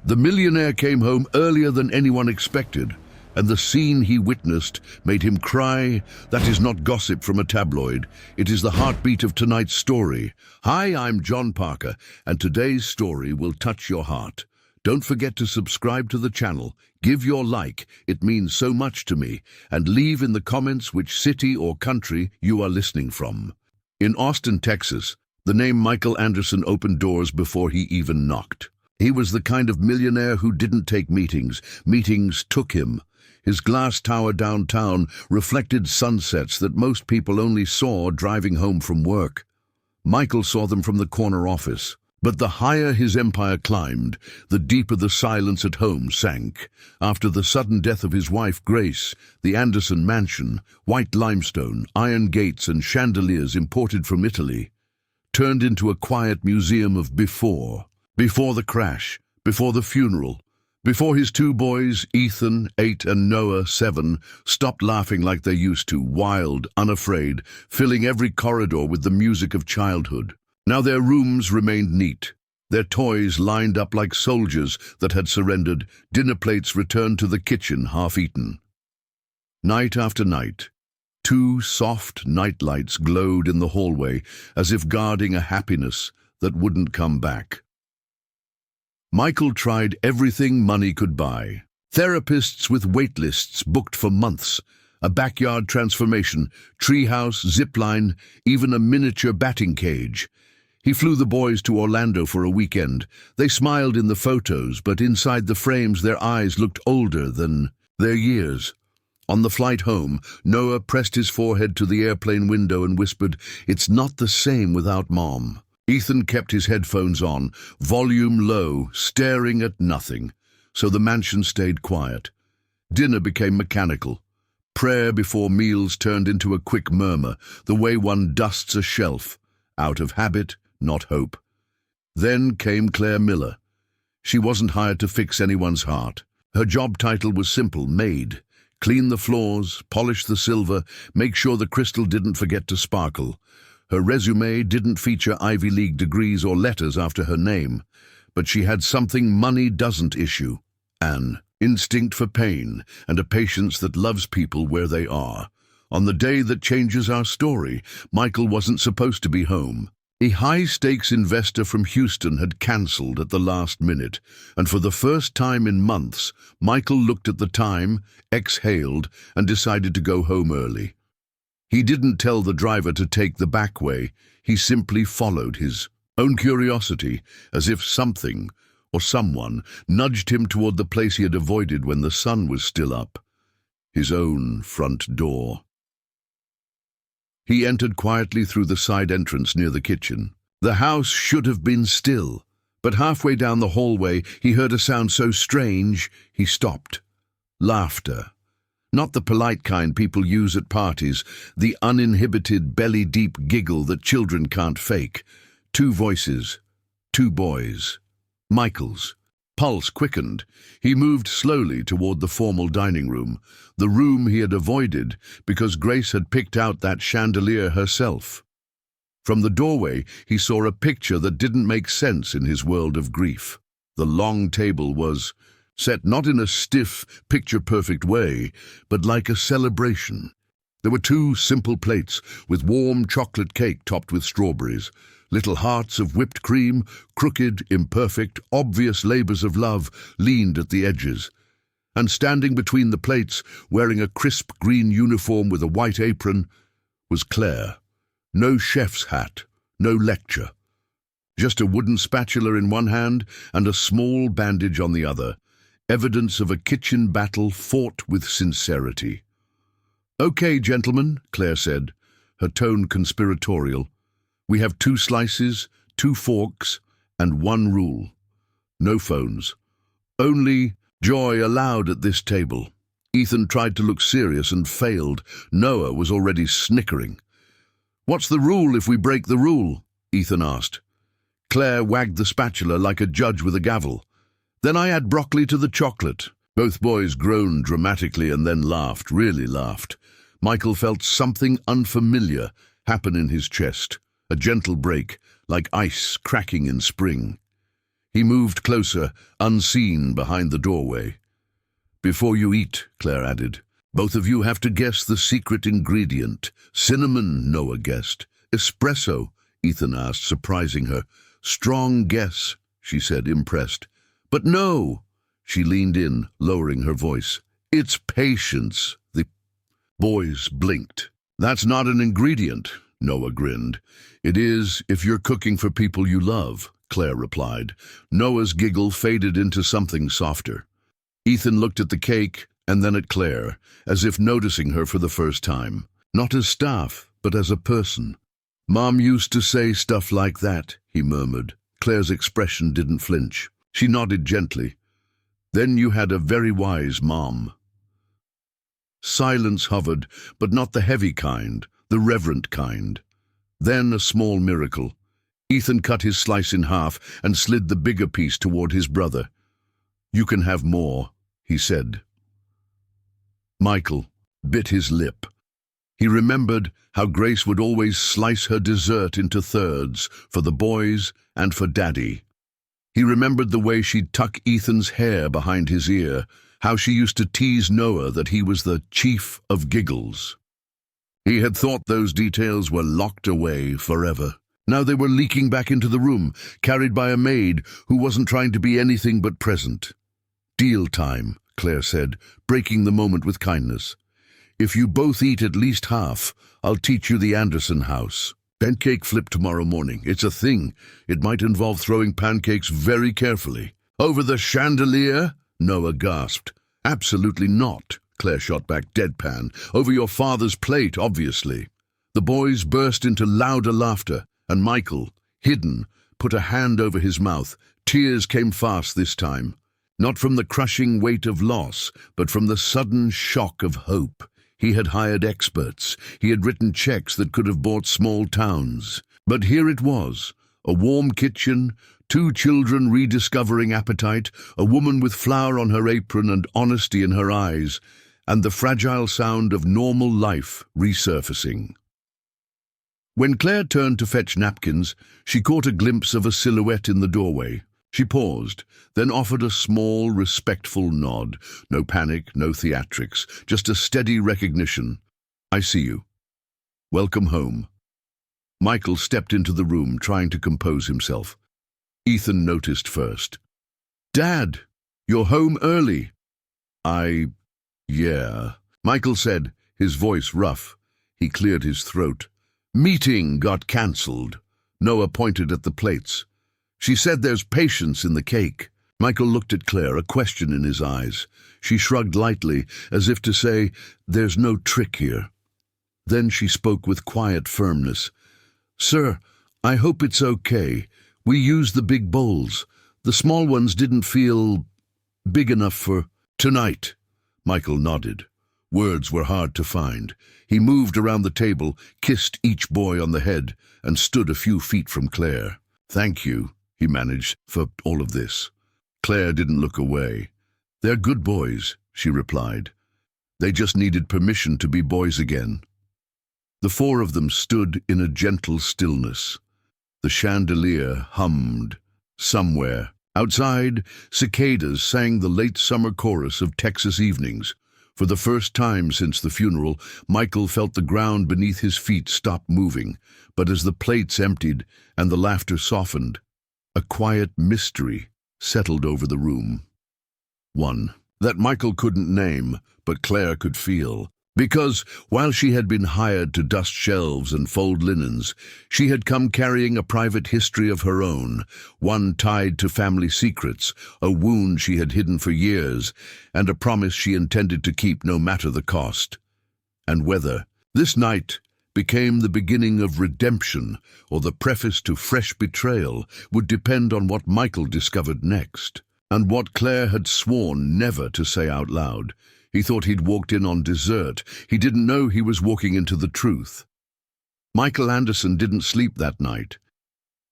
The millionaire came home earlier than anyone expected, and the scene he witnessed made him cry. That is not gossip from a tabloid. It is the heartbeat of tonight's story. Hi, I'm John Parker, and today's story will touch your heart. Don't forget to subscribe to the channel, give your like, it means so much to me, and leave in the comments which city or country you are listening from. In Austin, Texas, the name Michael Anderson opened doors before he even knocked. He was the kind of millionaire who didn't take meetings. Meetings took him. His glass tower downtown reflected sunsets that most people only saw driving home from work. Michael saw them from the corner office. But the higher his empire climbed, the deeper the silence at home sank. After the sudden death of his wife, Grace, the Anderson mansion, white limestone, iron gates and chandeliers imported from Italy, turned into a quiet museum of before the crash, before the funeral, before his two boys, Ethan, 8, and Noah, 7, stopped laughing like they used to, wild, unafraid, filling every corridor with the music of childhood. Now their rooms remained neat, their toys lined up like soldiers that had surrendered, dinner plates returned to the kitchen half-eaten. Night after night, 2 soft night lights glowed in the hallway as if guarding a happiness that wouldn't come back. Michael tried everything money could buy. Therapists with wait lists booked for months, a backyard transformation, treehouse, zipline, even a miniature batting cage. He flew the boys to Orlando for a weekend. They smiled in the photos, but inside the frames their eyes looked older than their years. On the flight home, Noah pressed his forehead to the airplane window and whispered, "It's not the same without Mom." Ethan kept his headphones on, volume low, staring at nothing, so the mansion stayed quiet. Dinner became mechanical. Prayer before meals turned into a quick murmur, the way one dusts a shelf, out of habit, not hope. Then came Claire Miller. She wasn't hired to fix anyone's heart. Her job title was simple, Maid. Clean the floors, polish the silver, make sure the crystal didn't forget to sparkle. Her resume didn't feature Ivy League degrees or letters after her name, but she had something money doesn't issue: an instinct for pain and a patience that loves people where they are. On the day that changes our story, Michael wasn't supposed to be home. A high-stakes investor from Houston had cancelled at the last minute, and for the first time in months, Michael looked at the time, exhaled, and decided to go home early. He didn't tell the driver to take the back way. He simply followed his own curiosity, as if something or someone nudged him toward the place he had avoided when the sun was still up. His own front door. He entered quietly through the side entrance near the kitchen. The house should have been still, but halfway down the hallway he heard a sound so strange he stopped. Laughter. Not the polite kind people use at parties, the uninhibited, belly-deep giggle that children can't fake. 2 voices, 2 boys. Michael's. Pulse quickened. He moved slowly toward the formal dining room, the room he had avoided because Grace had picked out that chandelier herself. From the doorway, he saw a picture that didn't make sense in his world of grief. The long table was set not in a stiff, picture-perfect way, but like a celebration. There were 2 simple plates with warm chocolate cake topped with strawberries, little hearts of whipped cream, crooked, imperfect, obvious labors of love leaned at the edges. And standing between the plates, wearing a crisp green uniform with a white apron, was Claire. No chef's hat, no lecture. Just a wooden spatula in one hand and a small bandage on the other. Evidence of a kitchen battle fought with sincerity. "Okay, gentlemen," Claire said, her tone conspiratorial. "We have 2 slices, 2 forks, and 1 rule. No phones. Only joy allowed at this table." Ethan tried to look serious and failed. Noah was already snickering. "What's the rule if we break the rule?" Ethan asked. Claire wagged the spatula like a judge with a gavel. "Then I add broccoli to the chocolate." Both boys groaned dramatically and then laughed, really laughed. Michael felt something unfamiliar happen in his chest, a gentle break, like ice cracking in spring. He moved closer, unseen behind the doorway. "Before you eat," Claire added, "both of you have to guess the secret ingredient." "Cinnamon," Noah guessed. "Espresso," Ethan asked, surprising her. "Strong guess," she said, impressed. "But no." She leaned in, lowering her voice. "It's patience." The boys blinked. "That's not an ingredient," Noah grinned. "It is if you're cooking for people you love," Claire replied. Noah's giggle faded into something softer. Ethan looked at the cake and then at Claire, as if noticing her for the first time. Not as staff, but as a person. "Mom used to say stuff like that," he murmured. Claire's expression didn't flinch. She nodded gently. "Then you had a very wise mom." Silence hovered, but not the heavy kind, the reverent kind. Then a small miracle. Ethan cut his slice in half and slid the bigger piece toward his brother. "You can have more," he said. Michael bit his lip. He remembered how Grace would always slice her dessert into thirds, for the boys and for Daddy. He remembered the way she'd tuck Ethan's hair behind his ear, how she used to tease Noah that he was the chief of giggles. He had thought those details were locked away forever. Now they were leaking back into the room, carried by a maid who wasn't trying to be anything but present. "Deal time," Claire said, breaking the moment with kindness. "If you both eat at least half, I'll teach you the Anderson house. Pancake flip tomorrow morning. It's a thing. It might involve throwing pancakes very carefully." "Over the chandelier?" Noah gasped. "Absolutely not," Claire shot back deadpan. "Over your father's plate, obviously." The boys burst into louder laughter, and Michael, hidden, put a hand over his mouth. Tears came fast this time. Not from the crushing weight of loss, but from the sudden shock of hope. He had hired experts. He had written checks that could have bought small towns. But here it was, a warm kitchen, 2 children rediscovering appetite, a woman with flour on her apron and honesty in her eyes, and the fragile sound of normal life resurfacing. When Claire turned to fetch napkins, she caught a glimpse of a silhouette in the doorway. She paused, then offered a small, respectful nod. No panic, no theatrics, just a steady recognition. "I see you. Welcome home." Michael stepped into the room, trying to compose himself. Ethan noticed first. "Dad, you're home early." Yeah," Michael said, his voice rough. He cleared his throat. "Meeting got cancelled." Noah pointed at the plates. "She said there's patience in the cake." Michael looked at Claire, a question in his eyes. She shrugged lightly, as if to say, "There's no trick here." Then she spoke with quiet firmness. "Sir, I hope it's okay. We used the big bowls. The small ones didn't feel big enough for tonight." Michael nodded. Words were hard to find. He moved around the table, kissed each boy on the head, and stood a few feet from Claire. "Thank you," he managed, "for all of this." Claire didn't look away. "They're good boys," she replied. "They just needed permission to be boys again." The 4 of them stood in a gentle stillness. The chandelier hummed. Somewhere, outside, cicadas sang the late summer chorus of Texas evenings. For the first time since the funeral, Michael felt the ground beneath his feet stop moving, but as the plates emptied and the laughter softened, a quiet mystery settled over the room. One that Michael couldn't name, but Claire could feel. Because, while she had been hired to dust shelves and fold linens, she had come carrying a private history of her own, one tied to family secrets, a wound she had hidden for years, and a promise she intended to keep no matter the cost. And whether this night became the beginning of redemption or the preface to fresh betrayal would depend on what Michael discovered next, and what Claire had sworn never to say out loud. He thought he'd walked in on dessert. He didn't know he was walking into the truth. Michael Anderson didn't sleep that night.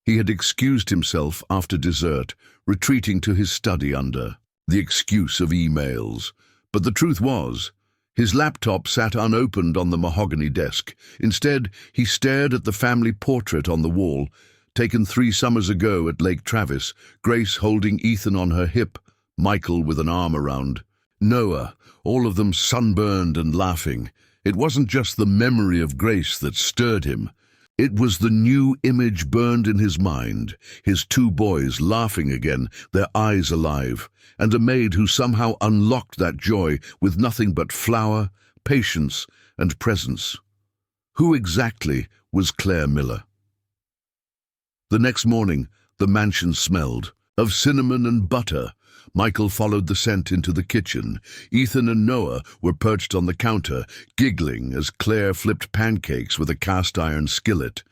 He had excused himself after dessert, retreating to his study under the excuse of emails. But the truth was, his laptop sat unopened on the mahogany desk. Instead, he stared at the family portrait on the wall, taken 3 summers ago at Lake Travis, Grace holding Ethan on her hip, Michael with an arm around Noah, all of them sunburned and laughing. It wasn't just the memory of Grace that stirred him. It was the new image burned in his mind, his 2 boys laughing again, their eyes alive, and a maid who somehow unlocked that joy with nothing but flour, patience, and presence. Who exactly was Claire Miller? The next morning, the mansion smelled of cinnamon and butter. Michael followed the scent into the kitchen. Ethan and Noah were perched on the counter, giggling as Claire flipped pancakes with a cast-iron skillet.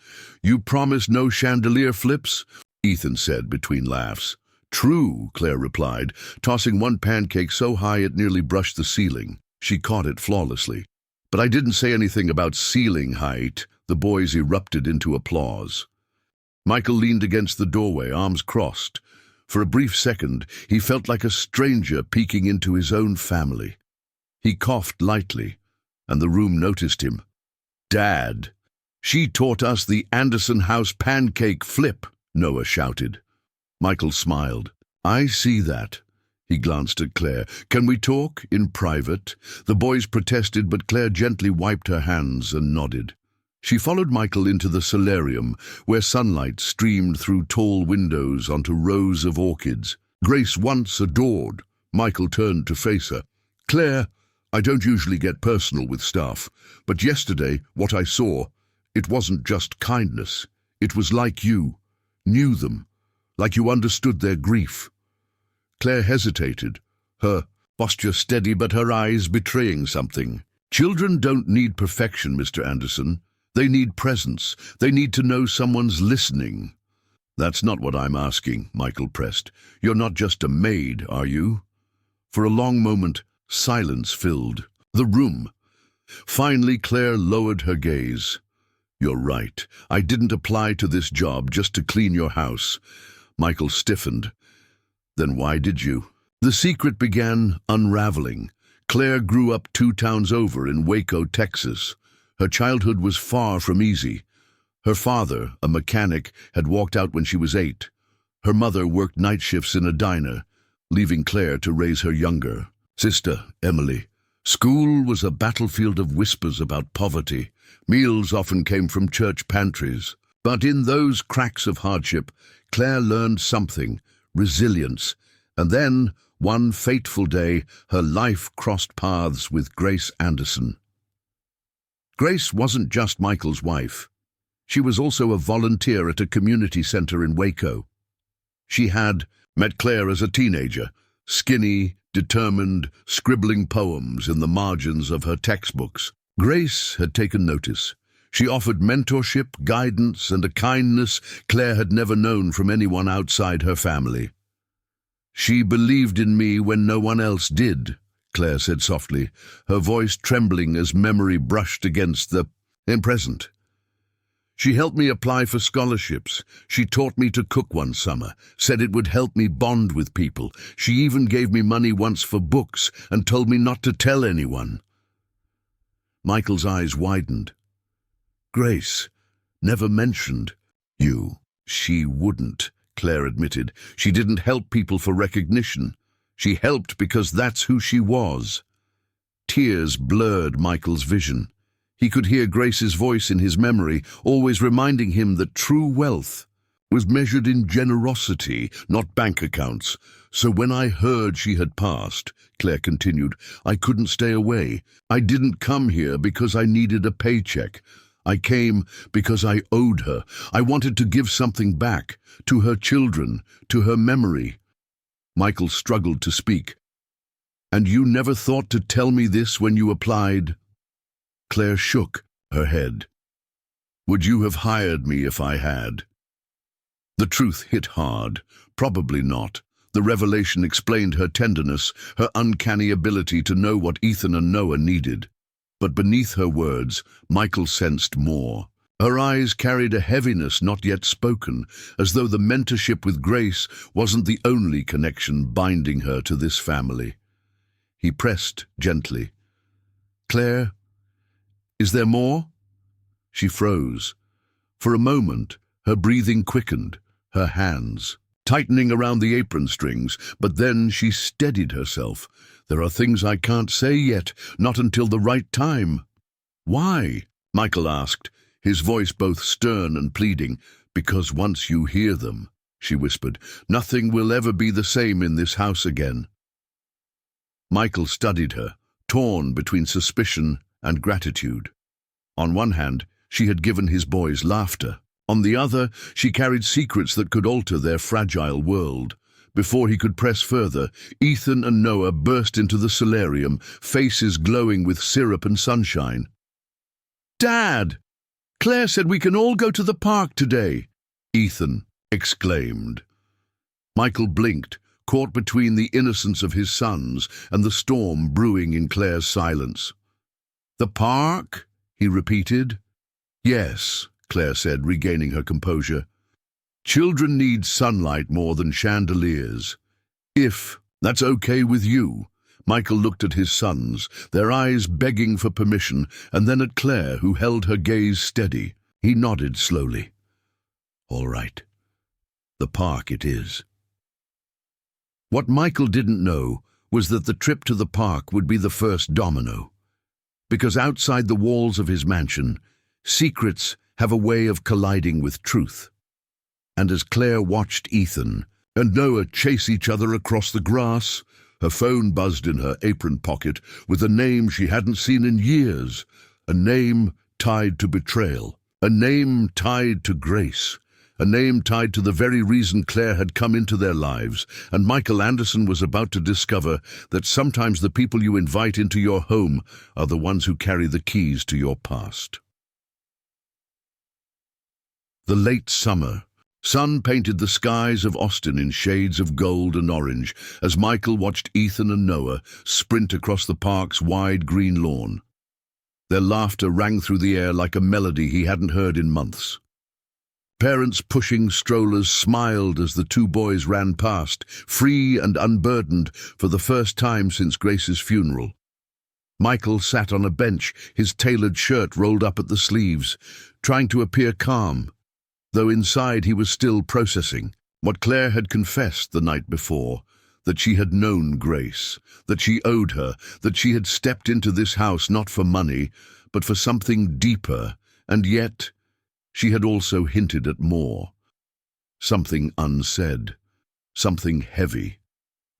"You promise no chandelier flips?" Ethan said between laughs. "True," Claire replied, tossing one pancake so high it nearly brushed the ceiling. She caught it flawlessly. "But I didn't say anything about ceiling height." The boys erupted into applause. Michael leaned against the doorway, arms crossed. For a brief second, he felt like a stranger peeking into his own family. He coughed lightly, and the room noticed him. "Dad, she taught us the Anderson House pancake flip," Noah shouted. Michael smiled. "I see that." He glanced at Claire. "Can we talk in private?" The boys protested, but Claire gently wiped her hands and nodded. She followed Michael into the solarium, where sunlight streamed through tall windows onto rows of orchids. Grace once adored. Michael turned to face her. "Claire, I don't usually get personal with staff, but yesterday, what I saw, it wasn't just kindness. It was like you knew them, like you understood their grief." Claire hesitated, her posture steady but her eyes betraying something. "Children don't need perfection, Mr. Anderson. They need presence. They need to know someone's listening." "That's not what I'm asking," Michael pressed. "You're not just a maid, are you?" For a long moment, silence filled the room. Finally, Claire lowered her gaze. "You're right. I didn't apply to this job just to clean your house." Michael stiffened. "Then why did you?" The secret began unraveling. Claire grew up 2 towns over in Waco, Texas. Her childhood was far from easy. Her father, a mechanic, had walked out when she was 8. Her mother worked night shifts in a diner, leaving Claire to raise her younger sister, Emily. School was a battlefield of whispers about poverty. Meals often came from church pantries. But in those cracks of hardship, Claire learned something: resilience. And then, one fateful day, her life crossed paths with Grace Anderson. Grace wasn't just Michael's wife. She was also a volunteer at a community center in Waco. She had met Claire as a teenager, skinny, determined, scribbling poems in the margins of her textbooks. Grace had taken notice. She offered mentorship, guidance, and a kindness Claire had never known from anyone outside her family. "She believed in me when no one else did," Claire said softly, her voice trembling as memory brushed against the present. "She helped me apply for scholarships. She taught me to cook one summer, said it would help me bond with people. She even gave me money once for books and told me not to tell anyone." Michael's eyes widened. "Grace never mentioned you." "She wouldn't," Claire admitted. "She didn't help people for recognition. She helped because that's who she was." Tears blurred Michael's vision. He could hear Grace's voice in his memory, always reminding him that true wealth was measured in generosity, not bank accounts. "So when I heard she had passed," Claire continued, "I couldn't stay away. I didn't come here because I needed a paycheck. I came because I owed her. I wanted to give something back, to her children, to her memory." Michael struggled to speak. "And you never thought to tell me this when you applied?" Claire shook her head. "Would you have hired me if I had?" The truth hit hard. Probably not. The revelation explained her tenderness, her uncanny ability to know what Ethan and Noah needed. But beneath her words, Michael sensed more. Her eyes carried a heaviness not yet spoken, as though the mentorship with Grace wasn't the only connection binding her to this family. He pressed gently. "Claire, is there more?" She froze. For a moment, Her breathing quickened, her hands tightening around the apron strings, but then she steadied herself. "There are things I can't say yet, not until the right time." "Why?" Michael asked, his voice both stern and pleading. "Because once you hear them," she whispered, "nothing will ever be the same in this house again." Michael studied her, torn between suspicion and gratitude. On one hand, she had given his boys laughter. On the other, she carried secrets that could alter their fragile world. Before he could press further, Ethan and Noah burst into the solarium, faces glowing with syrup and sunshine. "Dad! Claire said we can all go to the park today," Ethan exclaimed. Michael blinked, caught between the innocence of his sons and the storm brewing in Claire's silence. "The park?" he repeated. "Yes," Claire said, regaining her composure. "Children need sunlight more than chandeliers. If that's okay with you." Michael looked at his sons, their eyes begging for permission, and then at Claire, who held her gaze steady. He nodded slowly. "All right. The park it is." What Michael didn't know was that the trip to the park would be the first domino. Because outside the walls of his mansion, secrets have a way of colliding with truth. And as Claire watched Ethan and Noah chase each other across the grass, her phone buzzed in her apron pocket with a name she hadn't seen in years, a name tied to betrayal, a name tied to grace, a name tied to the very reason Claire had come into their lives, and Michael Anderson was about to discover that sometimes the people you invite into your home are the ones who carry the keys to your past. The late summer. Sun painted the skies of Austin in shades of gold and orange as Michael watched Ethan and Noah sprint across the park's wide green lawn. Their laughter rang through the air like a melody he hadn't heard in months. Parents pushing strollers smiled as the two boys ran past, free and unburdened for the first time since Grace's funeral. Michael sat on a bench, his tailored shirt rolled up at the sleeves, trying to appear calm, though inside he was still processing what Claire had confessed the night before, that she had known Grace, that she owed her, that she had stepped into this house not for money, but for something deeper, and yet she had also hinted at more. Something unsaid, something heavy.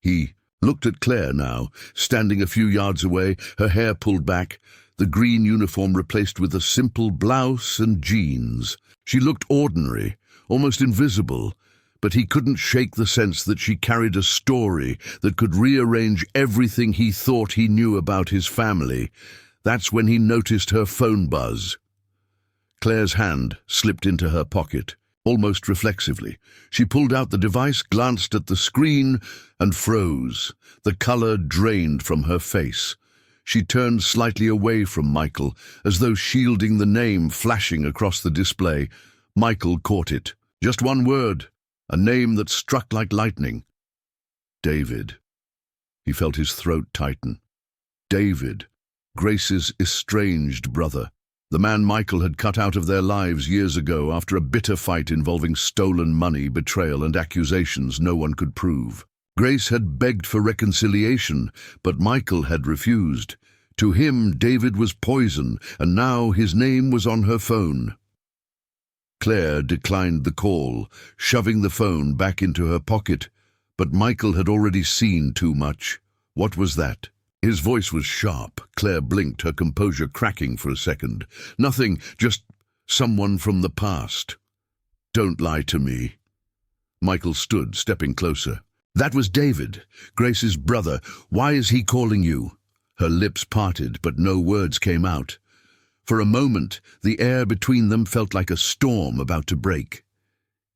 He looked at Claire now, standing a few yards away, her hair pulled back, the green uniform replaced with a simple blouse and jeans. She looked ordinary, almost invisible, but he couldn't shake the sense that she carried a story that could rearrange everything he thought he knew about his family. That's when he noticed her phone buzz. Claire's hand slipped into her pocket, almost reflexively. She pulled out the device, glanced at the screen, and froze. The color drained from her face. She turned slightly away from Michael, as though shielding the name flashing across the display. Michael caught it. Just one word, a name that struck like lightning. David. He felt his throat tighten. David, Grace's estranged brother. The man Michael had cut out of their lives years ago after a bitter fight involving stolen money, betrayal, and accusations no one could prove. Grace had begged for reconciliation, but Michael had refused. To him, David was poison, and now his name was on her phone. Claire declined the call, shoving the phone back into her pocket, but Michael had already seen too much. What was that? His voice was sharp. Claire blinked, her composure cracking for a second. Nothing, just someone from the past. Don't lie to me. Michael stood, stepping closer. That was David, Grace's brother. Why is he calling you? Her lips parted, but no words came out. For a moment, the air between them felt like a storm about to break.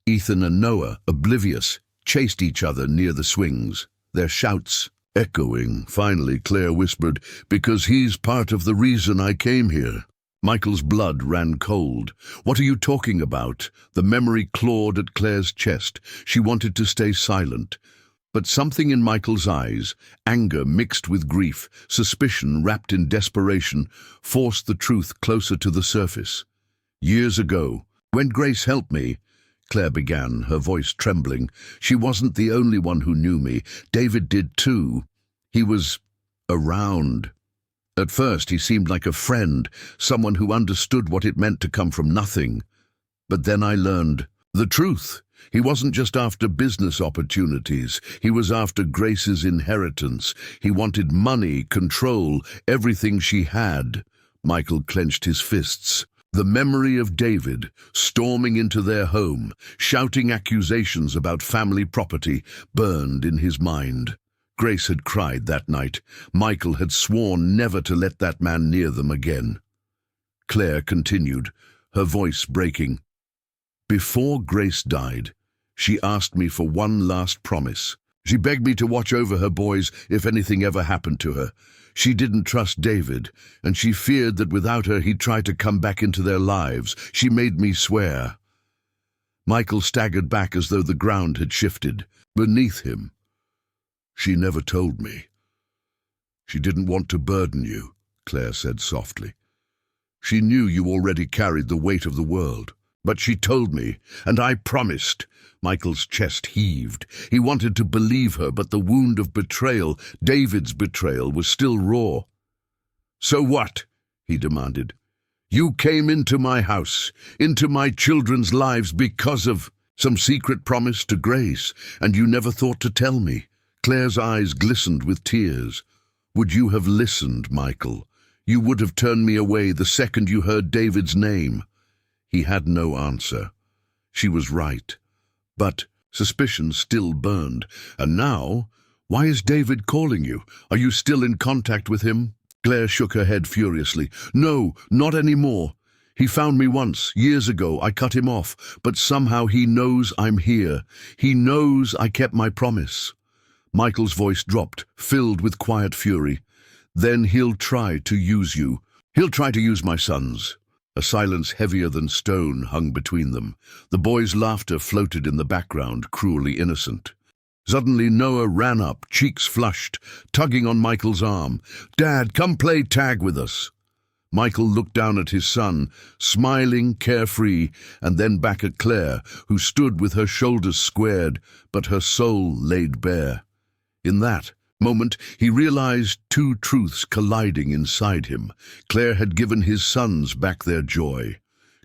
Ethan and Noah, oblivious, chased each other near the swings, their shouts echoing. Finally, Claire whispered, "Because he's part of the reason I came here." Michael's blood ran cold. "What are you talking about?" The memory clawed at Claire's chest. She wanted to stay silent. But something in Michael's eyes, anger mixed with grief, suspicion wrapped in desperation, forced the truth closer to the surface. "Years ago, when Grace helped me, Claire began, her voice trembling. She wasn't the only one who knew me. David did too. He was around. At first he seemed like a friend, someone who understood what it meant to come from nothing. But then I learned the truth. He wasn't just after business opportunities. He was after Grace's inheritance. He wanted money, control, everything she had. Michael clenched his fists. The memory of David storming into their home, shouting accusations about family property, burned in his mind. Grace had cried that night. Michael had sworn never to let that man near them again. Claire continued, her voice breaking. Before Grace died, she asked me for one last promise. She begged me to watch over her boys if anything ever happened to her. She didn't trust David, and she feared that without her he'd try to come back into their lives. She made me swear. Michael staggered back as though the ground had shifted. Beneath him. She never told me. She didn't want to burden you, Claire said softly. She knew you already carried the weight of the world. But she told me, and I promised. Michael's chest heaved. He wanted to believe her, but the wound of betrayal, David's betrayal, was still raw. So what? He demanded. You came into my house, into my children's lives because of some secret promise to Grace, and you never thought to tell me. Claire's eyes glistened with tears. Would you have listened, Michael? You would have turned me away the second you heard David's name. He had no answer. She was right. But suspicion still burned. And now, why is David calling you? Are you still in contact with him? Claire shook her head furiously. No, not anymore. He found me once, years ago. I cut him off. But somehow he knows I'm here. He knows I kept my promise. Michael's voice dropped, filled with quiet fury. Then he'll try to use you. He'll try to use my sons. A silence heavier than stone hung between them. The boys' laughter floated in the background, cruelly innocent. Suddenly Noah ran up, cheeks flushed, tugging on Michael's arm. Dad, come play tag with us. Michael looked down at his son, smiling, carefree, and then back at Claire, who stood with her shoulders squared, but her soul laid bare. In that moment, he realized two truths colliding inside him. Claire had given his sons back their joy.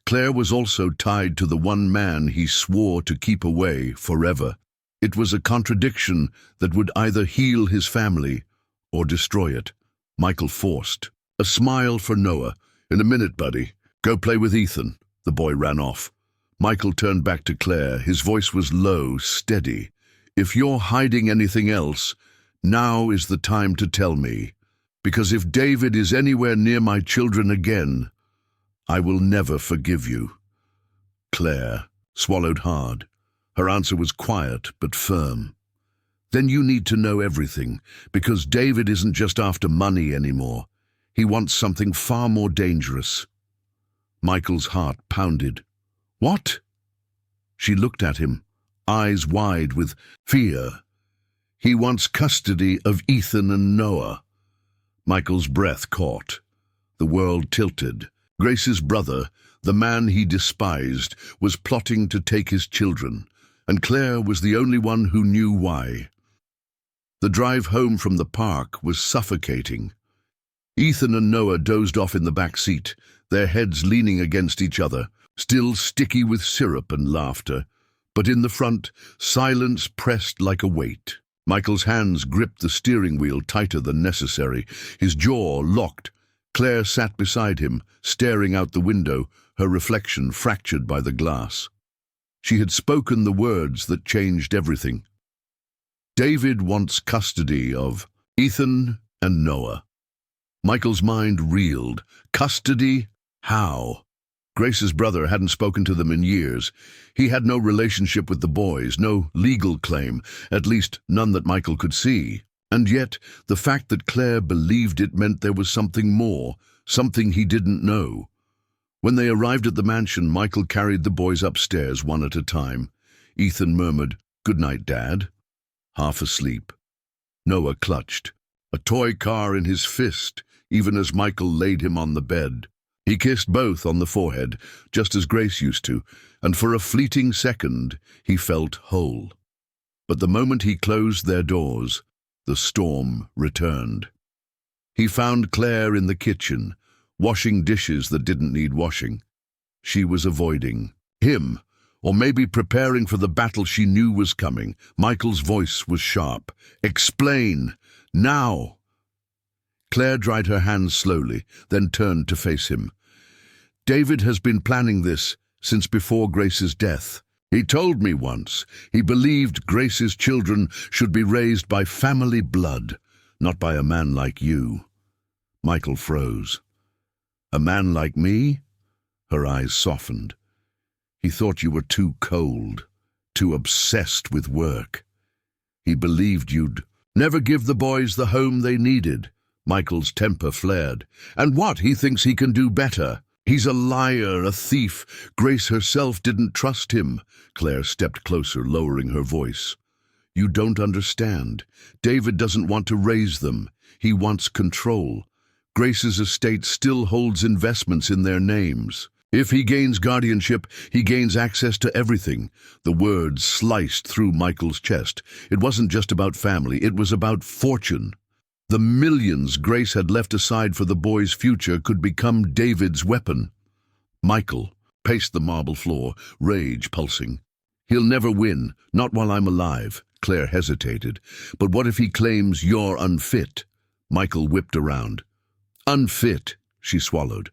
Claire was also tied to the one man he swore to keep away forever. It was a contradiction that would either heal his family or destroy it. Michael forced a smile for Noah. In a minute, buddy. Go play with Ethan. The boy ran off. Michael turned back to Claire. His voice was low, steady. If you're hiding anything else, now is the time to tell me, because if David is anywhere near my children again, I will never forgive you. Claire swallowed hard. Her answer was quiet but firm. Then you need to know everything, because David isn't just after money anymore. He wants something far more dangerous. Michael's heart pounded. What? She looked at him, eyes wide with fear. He wants custody of Ethan and Noah. Michael's breath caught. The world tilted. Grace's brother, the man he despised, was plotting to take his children, and Claire was the only one who knew why. The drive home from the park was suffocating. Ethan and Noah dozed off in the back seat, their heads leaning against each other, still sticky with syrup and laughter. But in the front, silence pressed like a weight. Michael's hands gripped the steering wheel tighter than necessary, his jaw locked. Claire sat beside him, staring out the window, her reflection fractured by the glass. She had spoken the words that changed everything. David wants custody of Ethan and Noah. Michael's mind reeled. Custody? How? Grace's brother hadn't spoken to them in years. He had no relationship with the boys, no legal claim, at least none that Michael could see. And yet, the fact that Claire believed it meant there was something more, something he didn't know. When they arrived at the mansion, Michael carried the boys upstairs one at a time. Ethan murmured, "Good night, Dad," half asleep. Noah clutched, a toy car in his fist, even as Michael laid him on the bed. He kissed both on the forehead, just as Grace used to, and for a fleeting second he felt whole. But the moment he closed their doors, the storm returned. He found Claire in the kitchen, washing dishes that didn't need washing. She was avoiding him, or maybe preparing for the battle she knew was coming. Michael's voice was sharp. "Explain! Now!" Claire dried her hands slowly, then turned to face him. "David has been planning this since before Grace's death. He told me once he believed Grace's children should be raised by family blood, not by a man like you." Michael froze. "A man like me?" Her eyes softened. "He thought you were too cold, too obsessed with work. He believed you'd never give the boys the home they needed." Michael's temper flared. "And what? He thinks he can do better. He's a liar, a thief. Grace herself didn't trust him." Claire stepped closer, lowering her voice. "You don't understand. David doesn't want to raise them. He wants control. Grace's estate still holds investments in their names. If he gains guardianship, he gains access to everything." The words sliced through Michael's chest. It wasn't just about family, it was about fortune. The millions Grace had left aside for the boy's future could become David's weapon. Michael paced the marble floor, rage pulsing. "He'll never win, not while I'm alive." Claire hesitated. "But what if he claims you're unfit?" Michael whipped around. "Unfit," she swallowed.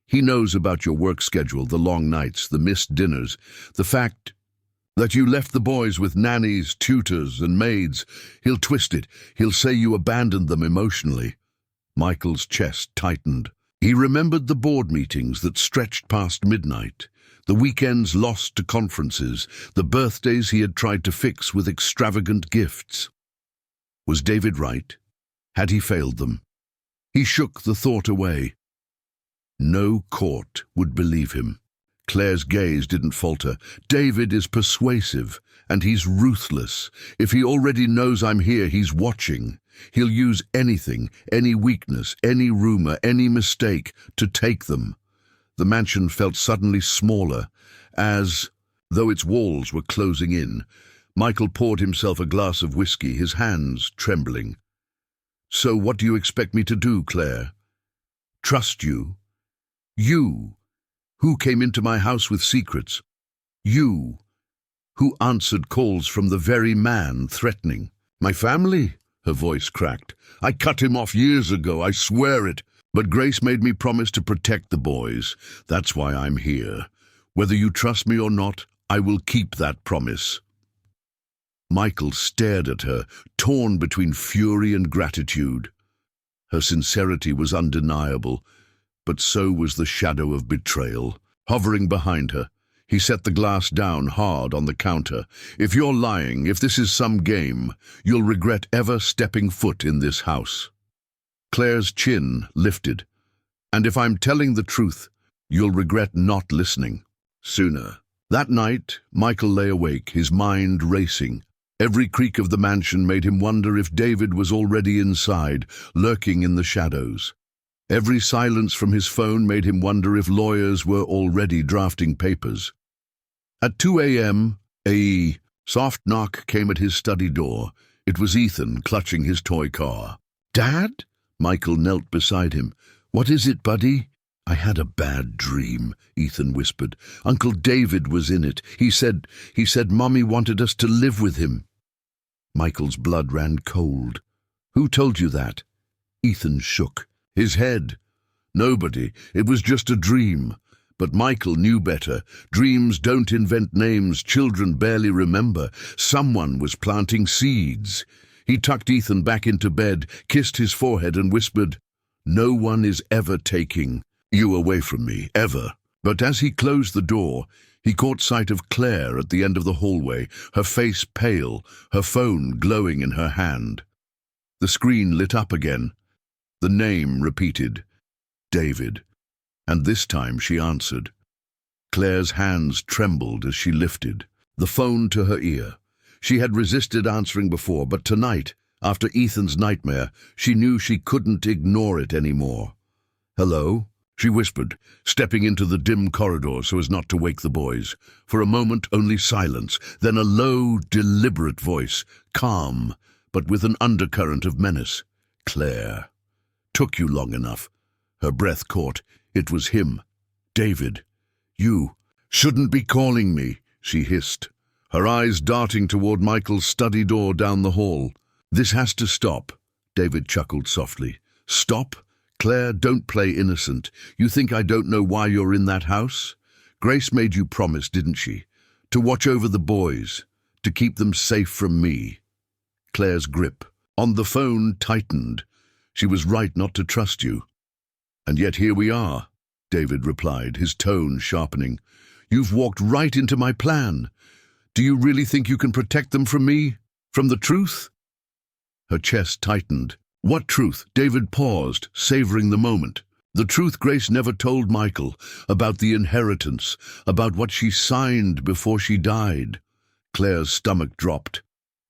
"He knows about your work schedule, the long nights, the missed dinners, the fact that you left the boys with nannies, tutors, and maids. He'll twist it. He'll say you abandoned them emotionally." Michael's chest tightened. He remembered the board meetings that stretched past midnight, the weekends lost to conferences, the birthdays he had tried to fix with extravagant gifts. Was David right? Had he failed them? He shook the thought away. No court would believe him. Claire's gaze didn't falter. "David is persuasive, and he's ruthless. If he already knows I'm here, he's watching. He'll use anything, any weakness, any rumor, any mistake, to take them." The mansion felt suddenly smaller, as though its walls were closing in. Michael poured himself a glass of whiskey, his hands trembling. "So what do you expect me to do, Claire? Trust you? You, who came into my house with secrets. You, who answered calls from the very man threatening. My family?" Her voice cracked. "I cut him off years ago, I swear it. But Grace made me promise to protect the boys. That's why I'm here. Whether you trust me or not, I will keep that promise." Michael stared at her, torn between fury and gratitude. Her sincerity was undeniable, but so was the shadow of betrayal, hovering behind her. He set the glass down hard on the counter. "If you're lying, if this is some game, you'll regret ever stepping foot in this house." Claire's chin lifted. "And if I'm telling the truth, you'll regret not listening sooner." That night, Michael lay awake, his mind racing. Every creak of the mansion made him wonder if David was already inside, lurking in the shadows. Every silence from his phone made him wonder if lawyers were already drafting papers. At 2 a.m., a soft knock came at his study door. It was Ethan, clutching his toy car. "Dad?" Michael knelt beside him. "What is it, buddy?" "I had a bad dream," Ethan whispered. "Uncle David was in it. He said Mommy wanted us to live with him." Michael's blood ran cold. "Who told you that?" Ethan shook his head. "Nobody. It was just a dream." But Michael knew better. Dreams don't invent names children barely remember. Someone was planting seeds. He tucked Ethan back into bed, kissed his forehead and whispered, "No one is ever taking you away from me, ever." But as he closed the door, he caught sight of Claire at the end of the hallway, her face pale, her phone glowing in her hand. The screen lit up again. The name repeated, David. And this time she answered. Claire's hands trembled as she lifted the phone to her ear. She had resisted answering before, but tonight, after Ethan's nightmare, she knew she couldn't ignore it anymore. "Hello?" she whispered, stepping into the dim corridor so as not to wake the boys. For a moment, only silence, then a low, deliberate voice, calm, but with an undercurrent of menace. "Claire, took you long enough." Her breath caught. It was him. "David, you shouldn't be calling me," she hissed, her eyes darting toward Michael's study door down the hall. "This has to stop," David chuckled softly. "Stop? Claire, don't play innocent. You think I don't know why you're in that house? Grace made you promise, didn't she? To watch over the boys, to keep them safe from me." Claire's grip on the phone tightened. "She was right not to trust you." "And yet here we are," David replied, his tone sharpening. "You've walked right into my plan. Do you really think you can protect them from me? From the truth?" Her chest tightened. "What truth?" David paused, savoring the moment. "The truth Grace never told Michael, about the inheritance, about what she signed before she died." Claire's stomach dropped.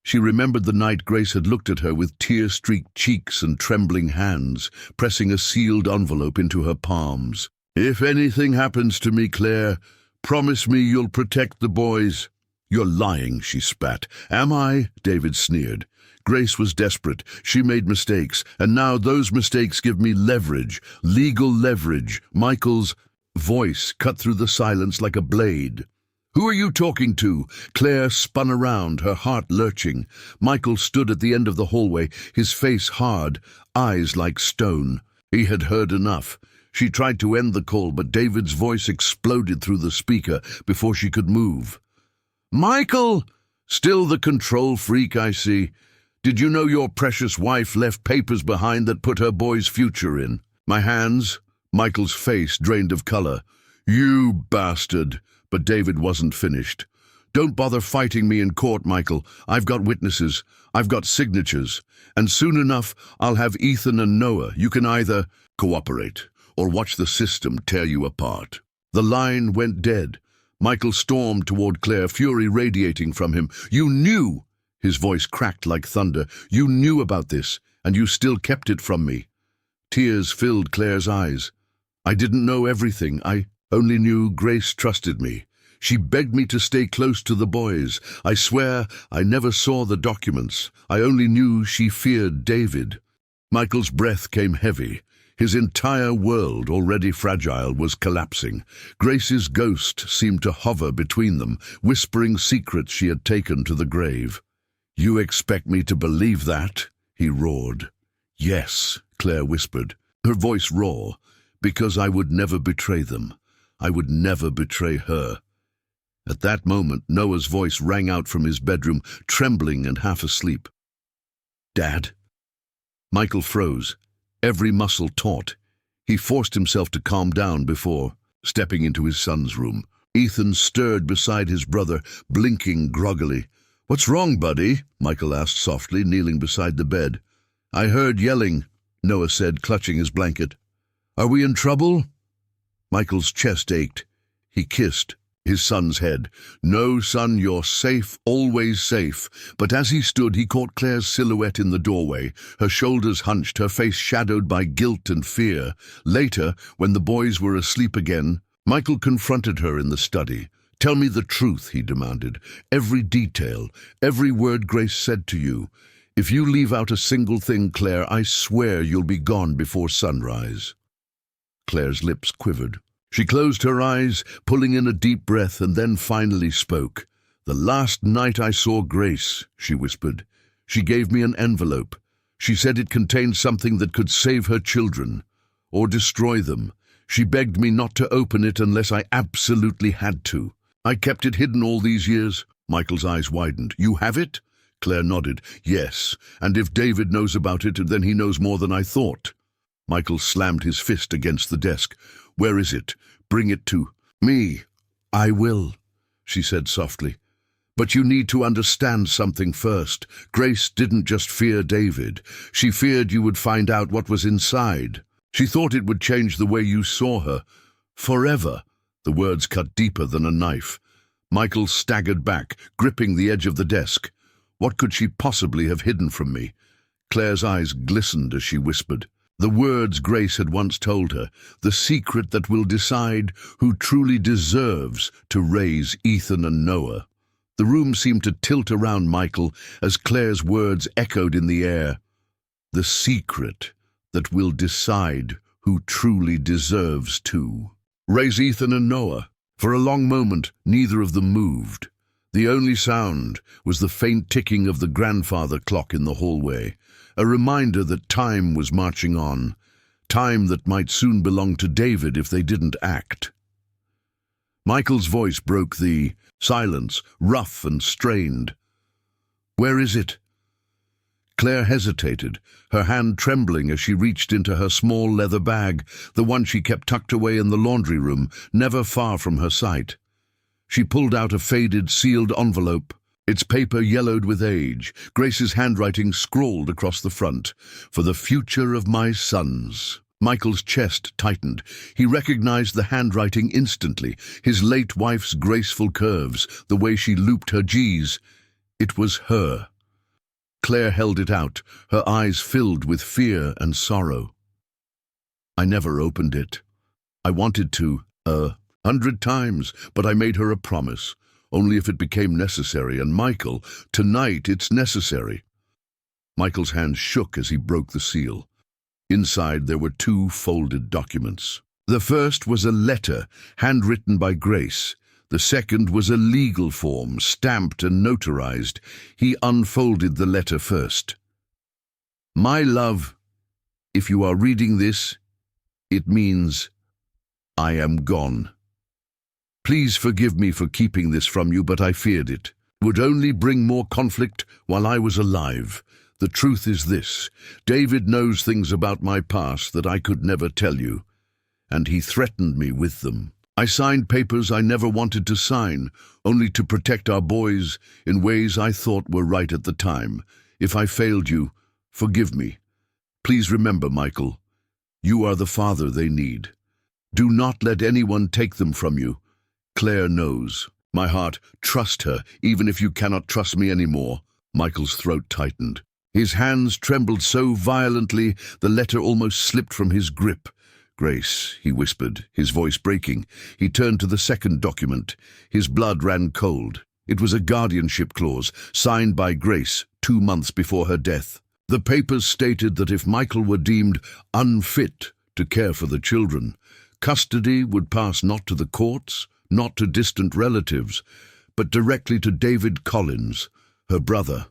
She remembered the night Grace had looked at her with tear-streaked cheeks and trembling hands, pressing a sealed envelope into her palms. "If anything happens to me, Claire, promise me you'll protect the boys." "You're lying," she spat. "Am I?" David sneered. "Grace was desperate. She made mistakes, and now those mistakes give me leverage, legal leverage." Michael's voice cut through the silence like a blade. "Who are you talking to?" Claire spun around, her heart lurching. Michael stood at the end of the hallway, his face hard, eyes like stone. He had heard enough. She tried to end the call, but David's voice exploded through the speaker before she could move. "Michael! Still the control freak, I see. Did you know your precious wife left papers behind that put her boy's future in?" "My hands?" Michael's face drained of color. "You bastard!" But David wasn't finished. "Don't bother fighting me in court, Michael. I've got witnesses. I've got signatures. And soon enough, I'll have Ethan and Noah. You can either cooperate or watch the system tear you apart." The line went dead. Michael stormed toward Claire, fury radiating from him. "You knew!" His voice cracked like thunder. "You knew about this, and you still kept it from me." Tears filled Claire's eyes. "I didn't know everything. I only knew Grace trusted me. She begged me to stay close to the boys. I swear I never saw the documents. I only knew she feared David." Michael's breath came heavy. His entire world, already fragile, was collapsing. Grace's ghost seemed to hover between them, whispering secrets she had taken to the grave. "You expect me to believe that?" he roared. "Yes," Claire whispered, her voice raw, "because I would never betray them. I would never betray her." At that moment, Noah's voice rang out from his bedroom, trembling and half asleep. "Dad?" Michael froze, every muscle taut. He forced himself to calm down before stepping into his son's room. Ethan stirred beside his brother, blinking groggily. "What's wrong, buddy?" Michael asked softly, kneeling beside the bed. "I heard yelling," Noah said, clutching his blanket. "Are we in trouble?" Michael's chest ached. He kissed his son's head. "No, son, you're safe, always safe." But as he stood, he caught Claire's silhouette in the doorway, her shoulders hunched, her face shadowed by guilt and fear. Later, when the boys were asleep again, Michael confronted her in the study. "Tell me the truth," he demanded. "Every detail, every word Grace said to you. If you leave out a single thing, Claire, I swear you'll be gone before sunrise." Claire's lips quivered. She closed her eyes, pulling in a deep breath, and then finally spoke. "The last night I saw Grace," she whispered, "she gave me an envelope. She said it contained something that could save her children, or destroy them. She begged me not to open it unless I absolutely had to. I kept it hidden all these years." Michael's eyes widened. "You have it?" Claire nodded. "Yes, and if David knows about it, then he knows more than I thought." Michael slammed his fist against the desk. "Where is it? Bring it to me." "I will," she said softly. "But you need to understand something first. Grace didn't just fear David. She feared you would find out what was inside. She thought it would change the way you saw her. Forever." The words cut deeper than a knife. Michael staggered back, gripping the edge of the desk. "What could she possibly have hidden from me?" Claire's eyes glistened as she whispered, The words Grace had once told her, the secret that will decide who truly deserves to raise Ethan and Noah. The room seemed to tilt around Michael as Claire's words echoed in the air. The secret that will decide who truly deserves to raise Ethan and Noah. For a long moment, neither of them moved. The only sound was the faint ticking of the grandfather clock in the hallway, a reminder that time was marching on, time that might soon belong to David if they didn't act. Michael's voice broke the silence, rough and strained. "Where is it?" Claire hesitated, her hand trembling as she reached into her small leather bag, the one she kept tucked away in the laundry room, never far from her sight. She pulled out a faded, sealed envelope, its paper yellowed with age, Grace's handwriting scrawled across the front. "For the future of my sons." Michael's chest tightened. He recognized the handwriting instantly, his late wife's graceful curves, the way she looped her G's. It was her. Claire held it out, her eyes filled with fear and sorrow. "I never opened it. I wanted to, 100 times, but I made her a promise, only if it became necessary, and Michael, tonight it's necessary." Michael's hand shook as he broke the seal. Inside there were 2 folded documents. The first was a letter, handwritten by Grace. The second was a legal form, stamped and notarized. He unfolded the letter first. "My love, if you are reading this, it means I am gone. Please forgive me for keeping this from you, but I feared it would only bring more conflict while I was alive. The truth is this: David knows things about my past that I could never tell you, and he threatened me with them. I signed papers I never wanted to sign, only to protect our boys in ways I thought were right at the time. If I failed you, forgive me. Please remember, Michael, you are the father they need. Do not let anyone take them from you. Claire knows. My heart, trust her, even if you cannot trust me anymore." Michael's throat tightened. His hands trembled so violently the letter almost slipped from his grip. "Grace," he whispered, his voice breaking. He turned to the second document. His blood ran cold. It was a guardianship clause, signed by Grace 2 months before her death. The papers stated that if Michael were deemed unfit to care for the children, custody would pass not to the courts, not to distant relatives, but directly to David Collins, her brother.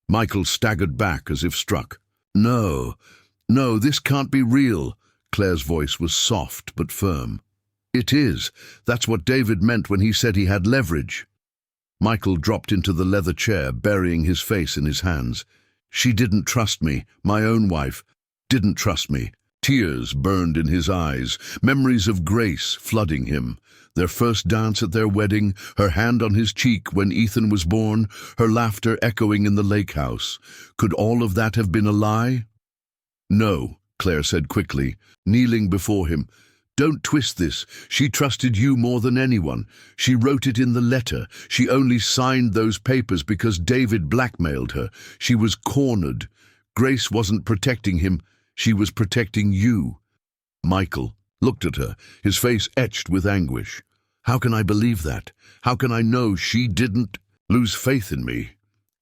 Michael staggered back as if struck. No, this can't be real." Claire's voice was soft but firm. "It is. That's what David meant when he said he had leverage." Michael dropped into the leather chair, burying his face in his hands. "She didn't trust me. My own wife didn't trust me." Tears burned in his eyes, memories of Grace flooding him. Their first dance at their wedding, her hand on his cheek when Ethan was born, her laughter echoing in the lake house. Could all of that have been a lie? "No," Claire said quickly, kneeling before him. "Don't twist this. She trusted you more than anyone. She wrote it in the letter. She only signed those papers because David blackmailed her. She was cornered. Grace wasn't protecting him. She was protecting you." Michael looked at her, his face etched with anguish. "How can I believe that? How can I know she didn't lose faith in me?"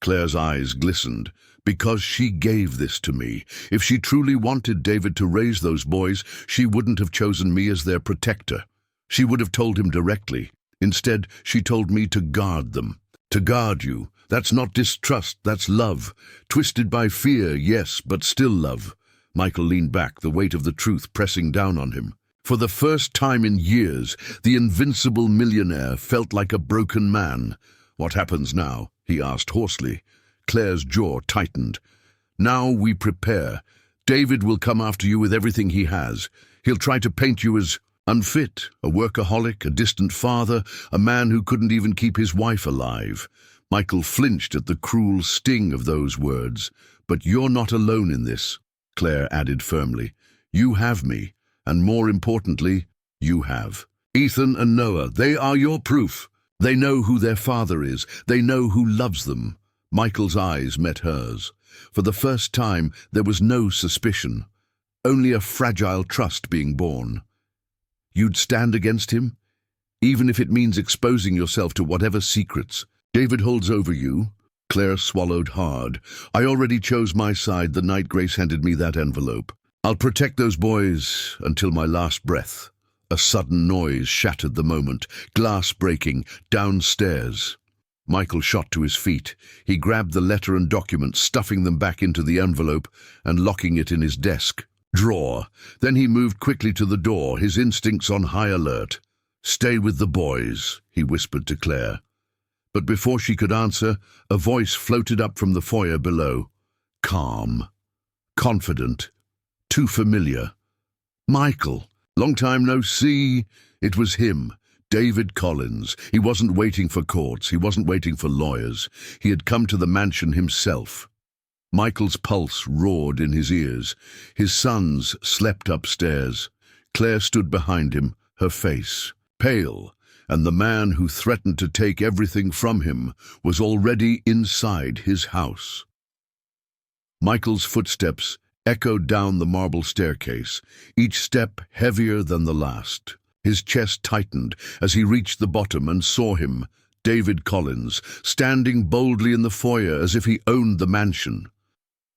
Claire's eyes glistened. "Because she gave this to me. If she truly wanted David to raise those boys, she wouldn't have chosen me as their protector. She would have told him directly. Instead, she told me to guard them. To guard you. That's not distrust, that's love. Twisted by fear, yes, but still love." Michael leaned back, the weight of the truth pressing down on him. For the first time in years, the invincible millionaire felt like a broken man. "What happens now?" he asked hoarsely. Claire's jaw tightened. "Now we prepare. David will come after you with everything he has. He'll try to paint you as unfit, a workaholic, a distant father, a man who couldn't even keep his wife alive." Michael flinched at the cruel sting of those words. "But you're not alone in this," Claire added firmly. "You have me. And more importantly, you have Ethan and Noah. They are your proof. They know who their father is. They know who loves them." Michael's eyes met hers. For the first time, there was no suspicion. only a fragile trust being born. You'd stand against him, even if it means exposing yourself to whatever secrets David holds over you. Claire swallowed hard. I already chose my side the night Grace handed me that envelope. I'll protect those boys until my last breath. A sudden noise shattered the moment, glass breaking, downstairs. Michael shot to his feet. He grabbed the letter and document, stuffing them back into the envelope and locking it in his desk drawer. Then he moved quickly to the door, his instincts on high alert. "Stay with the boys," he whispered to Claire. But before she could answer, a voice floated up from the foyer below. Calm, confident, too familiar. "Michael, long time no see." It was him, David Collins. He wasn't waiting for courts. He wasn't waiting for lawyers. He had come to the mansion himself. Michael's pulse roared in his ears. His sons slept upstairs. Claire stood behind him, her face pale, and the man who threatened to take everything from him was already inside his house. Michael's footsteps echoed down the marble staircase, each step heavier than the last. His chest tightened as he reached the bottom and saw him, David Collins, standing boldly in the foyer as if he owned the mansion.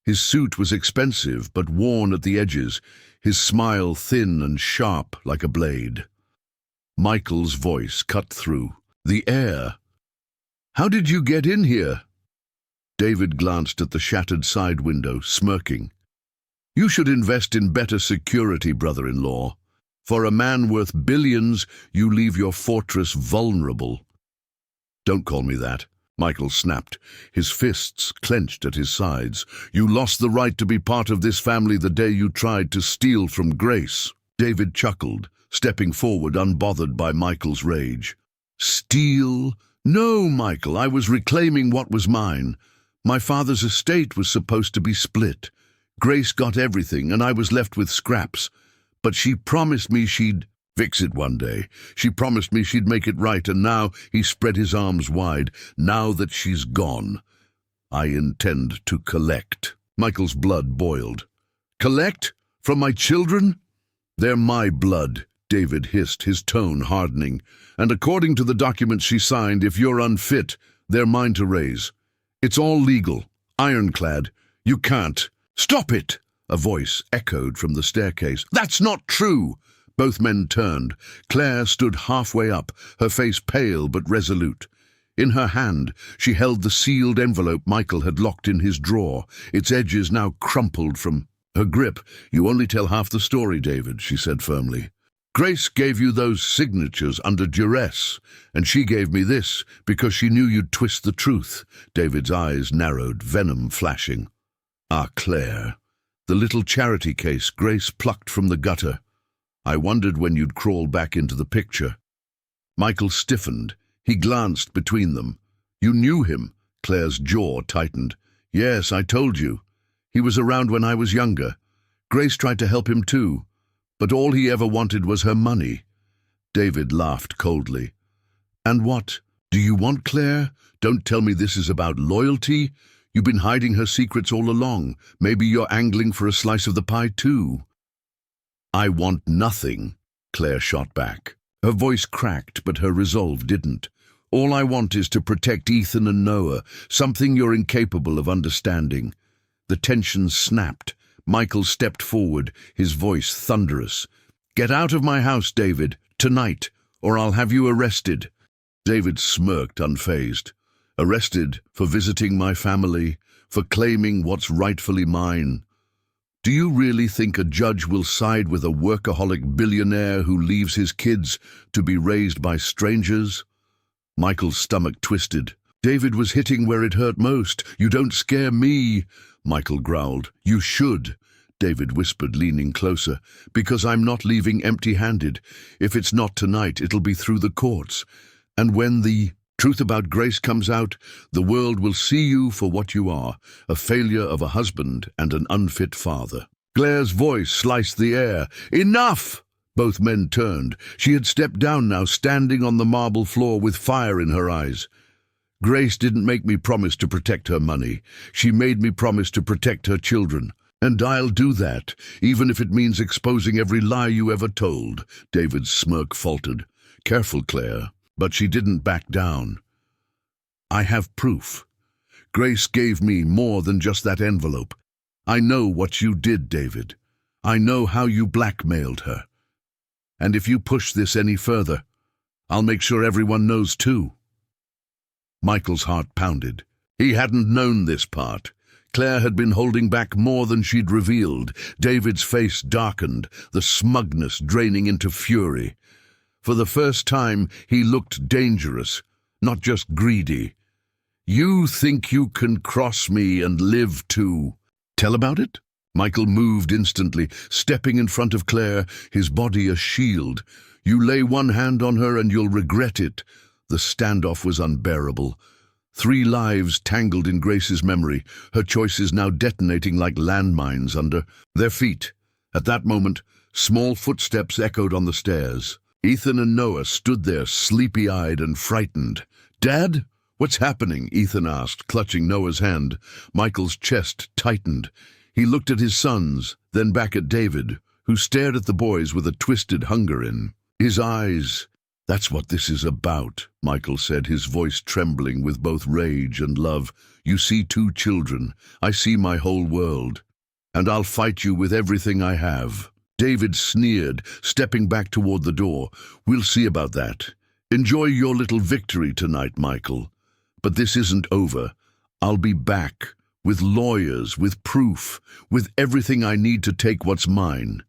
His suit was expensive but worn at the edges, his smile thin and sharp like a blade. Michael's voice cut through the air. "How did you get in here?" David glanced at the shattered side window, smirking. "You should invest in better security, brother-in-law. For a man worth billions, you leave your fortress vulnerable." "Don't call me that," Michael snapped, his fists clenched at his sides. "You lost the right to be part of this family the day you tried to steal from Grace." David chuckled, stepping forward unbothered by Michael's rage. "Steal? No, Michael, I was reclaiming what was mine. My father's estate was supposed to be split. Grace got everything, and I was left with scraps. But she promised me she'd fix it one day. She promised me she'd make it right, and now," he spread his arms wide, "now that she's gone, I intend to collect." Michael's blood boiled. "Collect? From my children?" "They're my blood," David hissed, his tone hardening. "And according to the documents she signed, if you're unfit, they're mine to raise. It's all legal, ironclad. You can't." "Stop it!" a voice echoed from the staircase. "That's not true!" Both men turned. Claire stood halfway up, her face pale but resolute. In her hand, she held the sealed envelope Michael had locked in his drawer, its edges now crumpled from her grip. "You only tell half the story, David," she said firmly. "Grace gave you those signatures under duress, and she gave me this because she knew you'd twist the truth." David's eyes narrowed, venom flashing. "Ah, Claire, the little charity case Grace plucked from the gutter. I wondered when you'd crawl back into the picture." Michael stiffened. He glanced between them. "You knew him?" Claire's jaw tightened. "Yes, I told you. He was around when I was younger. Grace tried to help him too, but all he ever wanted was her money." David laughed coldly. "And what? Do you want Claire? Don't tell me this is about loyalty. You've been hiding her secrets all along. Maybe you're angling for a slice of the pie too." "I want nothing," Claire shot back. Her voice cracked, but her resolve didn't. "All I want is to protect Ethan and Noah, something you're incapable of understanding." The tension snapped. Michael stepped forward, his voice thunderous. "Get out of my house, David, tonight, or I'll have you arrested." David smirked, unfazed. "Arrested for visiting my family, for claiming what's rightfully mine. Do you really think a judge will side with a workaholic billionaire who leaves his kids to be raised by strangers?" Michael's stomach twisted. David was hitting where it hurt most. "You don't scare me," Michael growled. "You should," David whispered, leaning closer, "because I'm not leaving empty-handed. If it's not tonight, it'll be through the courts. And when the truth about Grace comes out, the world will see you for what you are, a failure of a husband and an unfit father." Claire's voice sliced the air. "Enough!" Both men turned. She had stepped down now, standing on the marble floor with fire in her eyes. "Grace didn't make me promise to protect her money. She made me promise to protect her children. And I'll do that, even if it means exposing every lie you ever told, David's smirk faltered. Careful, Claire. But she didn't back down. I have proof. Grace gave me more than just that envelope. I know what you did, David. I know how you blackmailed her. And if you push this any further, I'll make sure everyone knows too. Michael's heart pounded. He hadn't known this part. Claire had been holding back more than she'd revealed. David's face darkened, the smugness draining into fury. For the first time, he looked dangerous, not just greedy. You think you can cross me and live to tell about it? Michael moved instantly, stepping in front of Claire, his body a shield. You lay one hand on her and you'll regret it. The standoff was unbearable. 3 lives tangled in Grace's memory, her choices now detonating like landmines under their feet. At that moment, small footsteps echoed on the stairs. Ethan and Noah stood there, sleepy-eyed and frightened. "Dad? What's happening?" Ethan asked, clutching Noah's hand. Michael's chest tightened. He looked at his sons, then back at David, who stared at the boys with a twisted hunger in his eyes. "That's what this is about," Michael said, his voice trembling with both rage and love. "You see 2 children. I see my whole world. And I'll fight you with everything I have." David sneered, stepping back toward the door. "We'll see about that. Enjoy your little victory tonight, Michael. But this isn't over. I'll be back, with lawyers, with proof, with everything I need to take what's mine."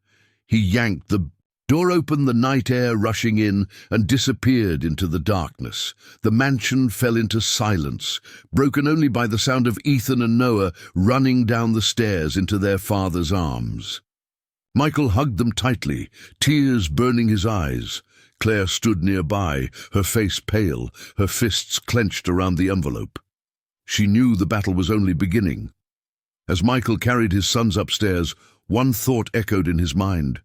He yanked the door open, the night air rushing in, and disappeared into the darkness. The mansion fell into silence, broken only by the sound of Ethan and Noah running down the stairs into their father's arms. Michael hugged them tightly, tears burning his eyes. Claire stood nearby, her face pale, her fists clenched around the envelope. She knew the battle was only beginning. As Michael carried his sons upstairs, one thought echoed in his mind.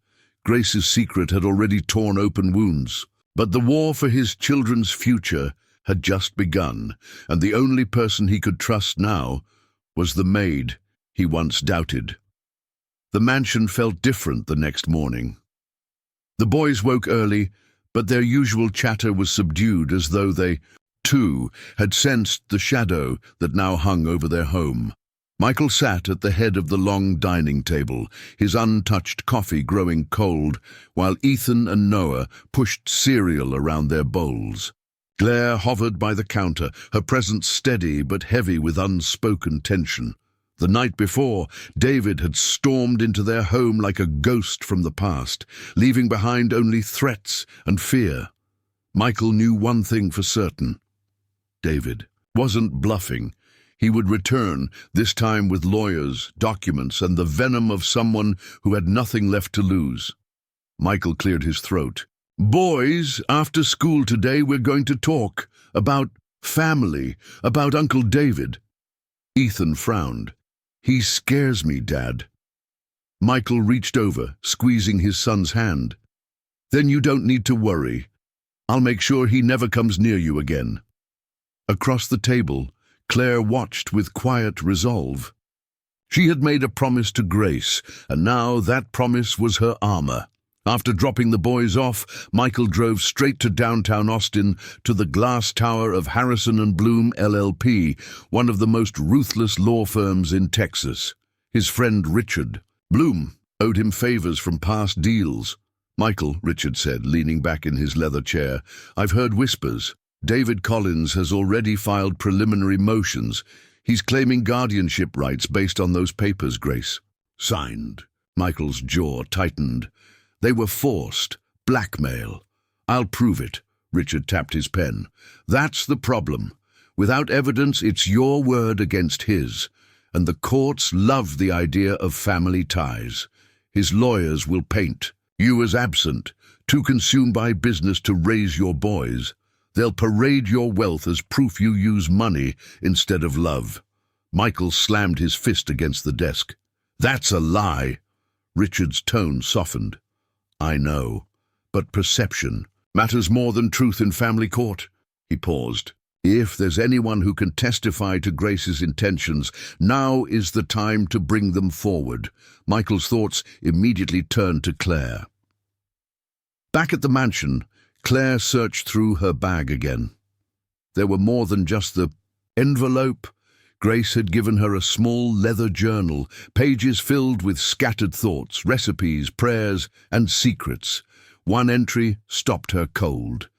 Grace's secret had already torn open wounds, but the war for his children's future had just begun, and the only person he could trust now was the maid he once doubted. The mansion felt different the next morning. The boys woke early, but their usual chatter was subdued, as though they, too, had sensed the shadow that now hung over their home. Michael sat at the head of the long dining table, his untouched coffee growing cold, while Ethan and Noah pushed cereal around their bowls. Claire hovered by the counter, her presence steady but heavy with unspoken tension. The night before, David had stormed into their home like a ghost from the past, leaving behind only threats and fear. Michael knew one thing for certain. David wasn't bluffing. He would return, this time with lawyers, documents, and the venom of someone who had nothing left to lose. Michael cleared his throat. "Boys, after school today we're going to talk about family, about Uncle David." Ethan frowned. "He scares me, Dad." Michael reached over, squeezing his son's hand. "Then you don't need to worry. I'll make sure he never comes near you again." Across the table, Claire watched with quiet resolve. She had made a promise to Grace, and now that promise was her armor. After dropping the boys off, Michael drove straight to downtown Austin, to the glass tower of Harrison and Bloom LLP, one of the most ruthless law firms in Texas. His friend Richard Bloom owed him favors from past deals. "Michael," Richard said, leaning back in his leather chair, "I've heard whispers. David Collins has already filed preliminary motions. He's claiming guardianship rights based on those papers Grace signed." Michael's jaw tightened. "They were forced. Blackmail." "I'll prove it." Richard tapped his pen. "That's the problem. Without evidence, it's your word against his. And the courts love the idea of family ties. His lawyers will paint you as absent, too consumed by business to raise your boys. They'll parade your wealth as proof you use money instead of love." Michael slammed his fist against the desk. "That's a lie." Richard's tone softened. "I know, but perception matters more than truth in family court." He paused. If there's anyone who can testify to Grace's intentions, now is the time to bring them forward. Michael's thoughts immediately turned to Claire. Back at the mansion, Claire searched through her bag again. There were more than just the envelope. Grace had given her a small leather journal, pages filled with scattered thoughts, recipes, prayers, and secrets. One entry stopped her cold.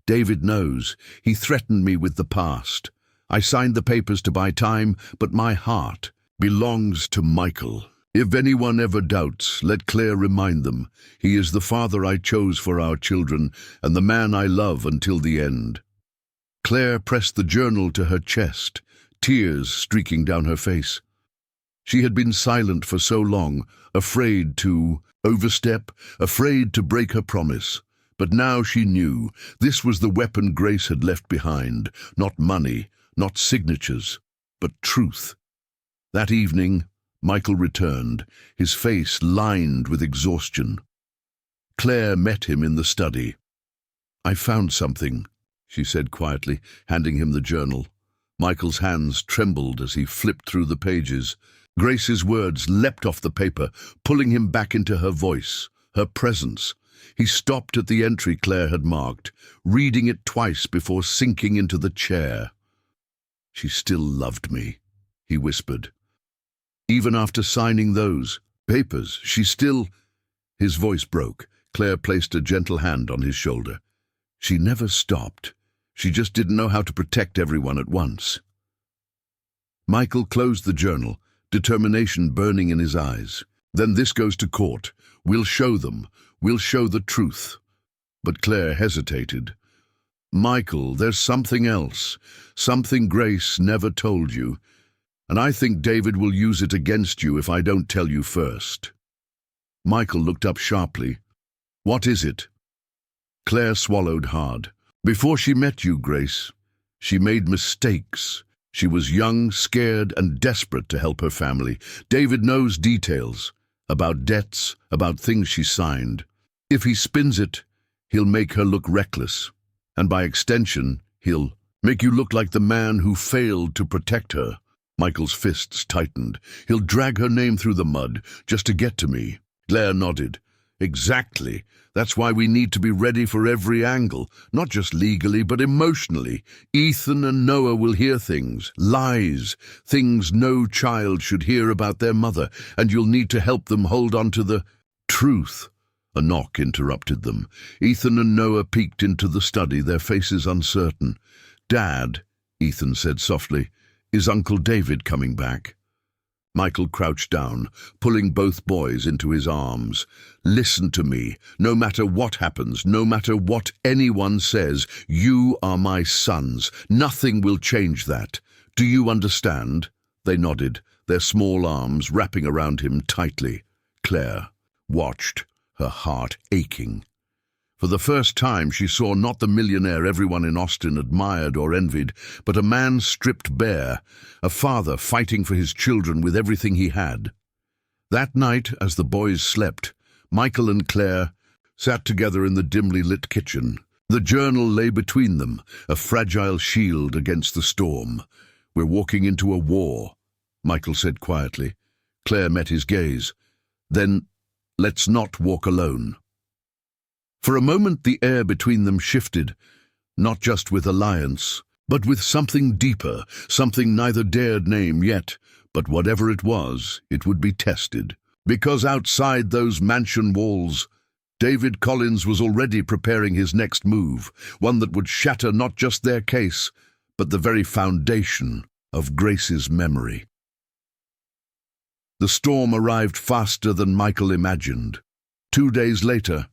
David knows. He threatened me with the past. I signed the papers to buy time, but my heart belongs to Michael. If anyone ever doubts, let Claire remind them. He is the father I chose for our children, and the man I love until the end. Claire pressed the journal to her chest, tears streaking down her face. She had been silent for so long, afraid to overstep, afraid to break her promise. But now she knew this was the weapon Grace had left behind, not money, not signatures, but truth. That evening, Michael returned, his face lined with exhaustion. Claire met him in the study. "I found something," she said quietly, handing him the journal. Michael's hands trembled as he flipped through the pages. Grace's words leapt off the paper, pulling him back into her voice, her presence. He stopped at the entry Claire had marked, reading it twice before sinking into the chair. "She still loved me," he whispered. "Even after signing those papers, she still—" His voice broke. Claire placed a gentle hand on his shoulder. "She never stopped. She just didn't know how to protect everyone at once." Michael closed the journal, determination burning in his eyes. "Then this goes to court. We'll show them. We'll show the truth." But Claire hesitated. "Michael, there's something else. Something Grace never told you. And I think David will use it against you if I don't tell you first." Michael looked up sharply. "What is it?" Claire swallowed hard. "Before she met you, Grace, she made mistakes. She was young, scared, and desperate to help her family. David knows details. About debts, about things she signed. If he spins it, he'll make her look reckless. And by extension, he'll make you look like the man who failed to protect her." Michael's fists tightened. "He'll drag her name through the mud just to get to me." Claire nodded. "Exactly. That's why we need to be ready for every angle, not just legally, but emotionally. Ethan and Noah will hear things, lies, things no child should hear about their mother, and you'll need to help them hold on to the truth." A knock interrupted them. Ethan and Noah peeked into the study, their faces uncertain. "Dad," Ethan said softly, "is Uncle David coming back?" Michael crouched down, pulling both boys into his arms. "Listen to me. No matter what happens, no matter what anyone says, you are my sons. Nothing will change that. Do you understand?" They nodded, their small arms wrapping around him tightly. Claire watched, her heart aching. For the first time, she saw not the millionaire everyone in Austin admired or envied, but a man stripped bare, a father fighting for his children with everything he had. That night, as the boys slept, Michael and Claire sat together in the dimly lit kitchen. The journal lay between them, a fragile shield against the storm. "We're walking into a war," Michael said quietly. Claire met his gaze. "Then, let's not walk alone." For a moment the air between them shifted, not just with alliance, but with something deeper, something neither dared name yet, but whatever it was, it would be tested. Because outside those mansion walls, David Collins was already preparing his next move, one that would shatter not just their case, but the very foundation of Grace's memory. The storm arrived faster than Michael imagined. 2 days later,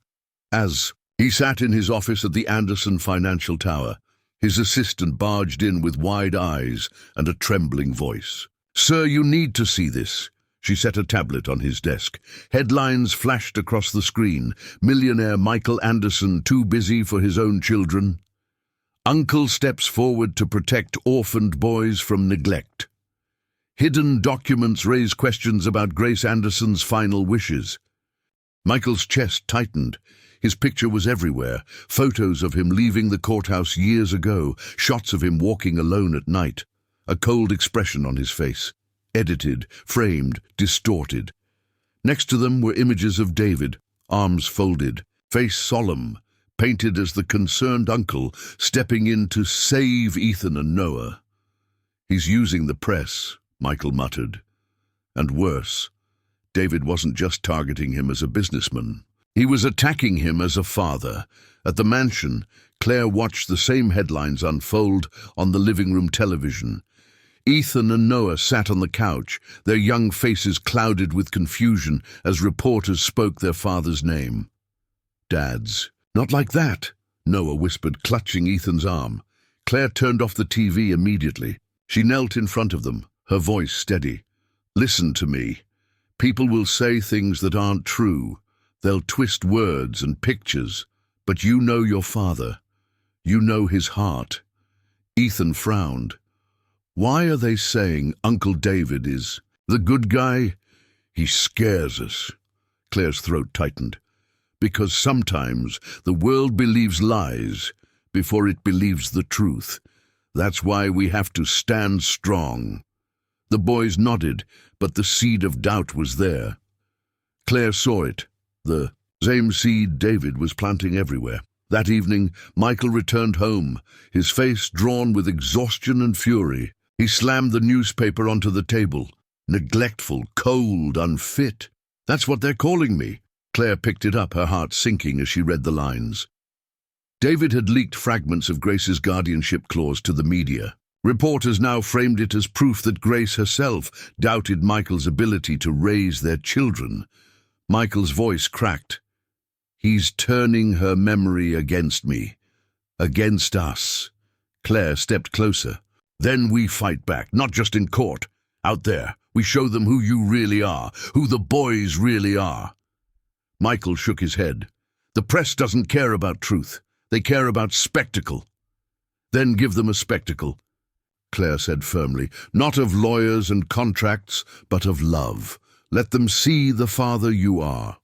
as he sat in his office at the Anderson Financial Tower, his assistant barged in with wide eyes and a trembling voice. "Sir, you need to see this." She set a tablet on his desk. Headlines flashed across the screen. "Millionaire Michael Anderson too busy for his own children." "Uncle steps forward to protect orphaned boys from neglect." "Hidden documents raise questions about Grace Anderson's final wishes." Michael's chest tightened. His picture was everywhere, photos of him leaving the courthouse years ago, shots of him walking alone at night, a cold expression on his face, edited, framed, distorted. Next to them were images of David, arms folded, face solemn, painted as the concerned uncle stepping in to save Ethan and Noah. "He's using the press," Michael muttered. And worse, David wasn't just targeting him as a businessman. He was attacking him as a father. At the mansion, Claire watched the same headlines unfold on the living room television. Ethan and Noah sat on the couch, their young faces clouded with confusion as reporters spoke their father's name. "Dads, not like that," Noah whispered, clutching Ethan's arm. Claire turned off the TV immediately. She knelt in front of them, her voice steady. "Listen to me. People will say things that aren't true. They'll twist words and pictures. But you know your father. You know his heart." Ethan frowned. "Why are they saying Uncle David is the good guy? He scares us." Claire's throat tightened. "Because sometimes the world believes lies before it believes the truth. That's why we have to stand strong." The boys nodded, but the seed of doubt was there. Claire saw it, the same seed David was planting everywhere. That evening, Michael returned home, his face drawn with exhaustion and fury. He slammed the newspaper onto the table. "Neglectful, cold, unfit. That's what they're calling me." Claire picked it up, her heart sinking as she read the lines. David had leaked fragments of Grace's guardianship clause to the media. Reporters now framed it as proof that Grace herself doubted Michael's ability to raise their children. Michael's voice cracked. "He's turning her memory against me. Against us." Claire stepped closer. "Then we fight back, not just in court. Out there, we show them who you really are, who the boys really are." Michael shook his head. "The press doesn't care about truth. They care about spectacle." "Then give them a spectacle," Claire said firmly. "Not of lawyers and contracts, but of love. Let them see the father you are."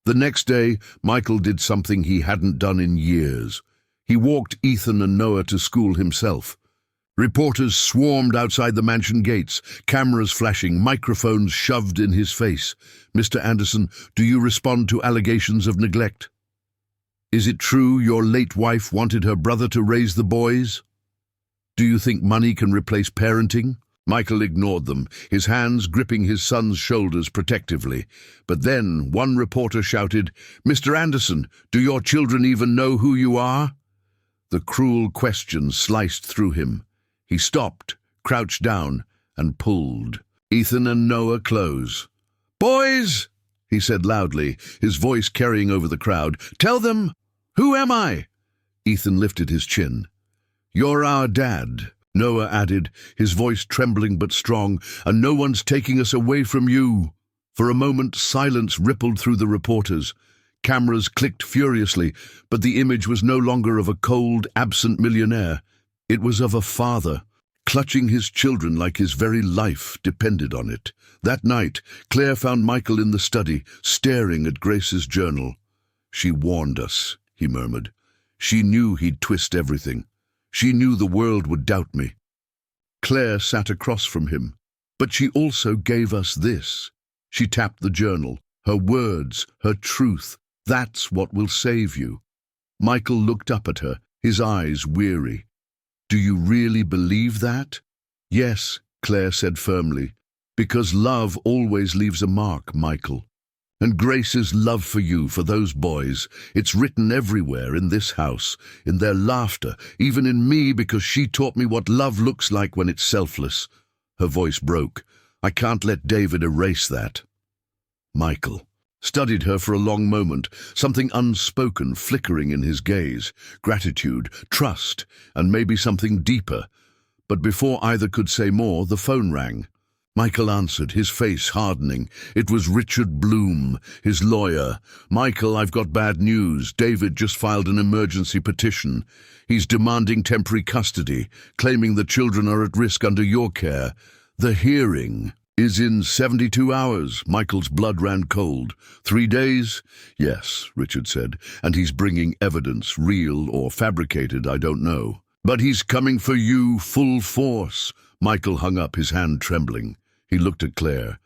The next day, Michael did something he hadn't done in years. He walked Ethan and Noah to school himself. Reporters swarmed outside the mansion gates, cameras flashing, microphones shoved in his face. "Mr. Anderson, do you respond to allegations of neglect? Is it true your late wife wanted her brother to raise the boys? Do you think money can replace parenting?" Michael ignored them, his hands gripping his son's shoulders protectively. But then one reporter shouted, "Mr. Anderson, do your children even know who you are?" The cruel question sliced through him. He stopped, crouched down, and pulled. Ethan and Noah close. "Boys," he said loudly, his voice carrying over the crowd, "tell them, who am I?" Ethan lifted his chin. "You're our dad," Noah added, his voice trembling but strong, "and no one's taking us away from you." For a moment, silence rippled through the reporters. Cameras clicked furiously, but the image was no longer of a cold, absent millionaire. It was of a father, clutching his children like his very life depended on it. That night, Claire found Michael in the study, staring at Grace's journal. "She warned us," he murmured. "She knew he'd twist everything. She knew the world would doubt me." Claire sat across from him. "But she also gave us this." She tapped the journal. "Her words, her truth. That's what will save you." Michael looked up at her, his eyes weary. "Do you really believe that?" "Yes," Claire said firmly. "Because love always leaves a mark, Michael. And Grace's love for you, for those boys, it's written everywhere in this house, in their laughter, even in me, because she taught me what love looks like when it's selfless." Her voice broke. "I can't let David erase that." Michael studied her for a long moment, something unspoken flickering in his gaze, gratitude, trust, and maybe something deeper. But before either could say more, the phone rang. Michael answered, his face hardening. It was Richard Bloom, his lawyer. "Michael, I've got bad news. David just filed an emergency petition. He's demanding temporary custody, claiming the children are at risk under your care. The hearing..." Is in 72 hours. Michael's blood ran cold. 3 days? Yes, Richard said, and he's bringing evidence, real or fabricated, I don't know. But he's coming for you full force. Michael hung up, his hand trembling. He looked at Claire.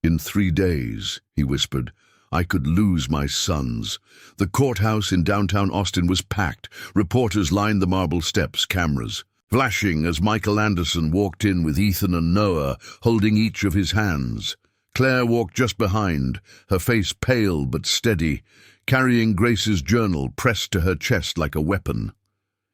In 3 days, he whispered, I could lose my sons. The courthouse in downtown Austin was packed. Reporters lined the marble steps, cameras flashing as Michael Anderson walked in with Ethan and Noah, holding each of his hands. Claire walked just behind, her face pale but steady, carrying Grace's journal pressed to her chest like a weapon.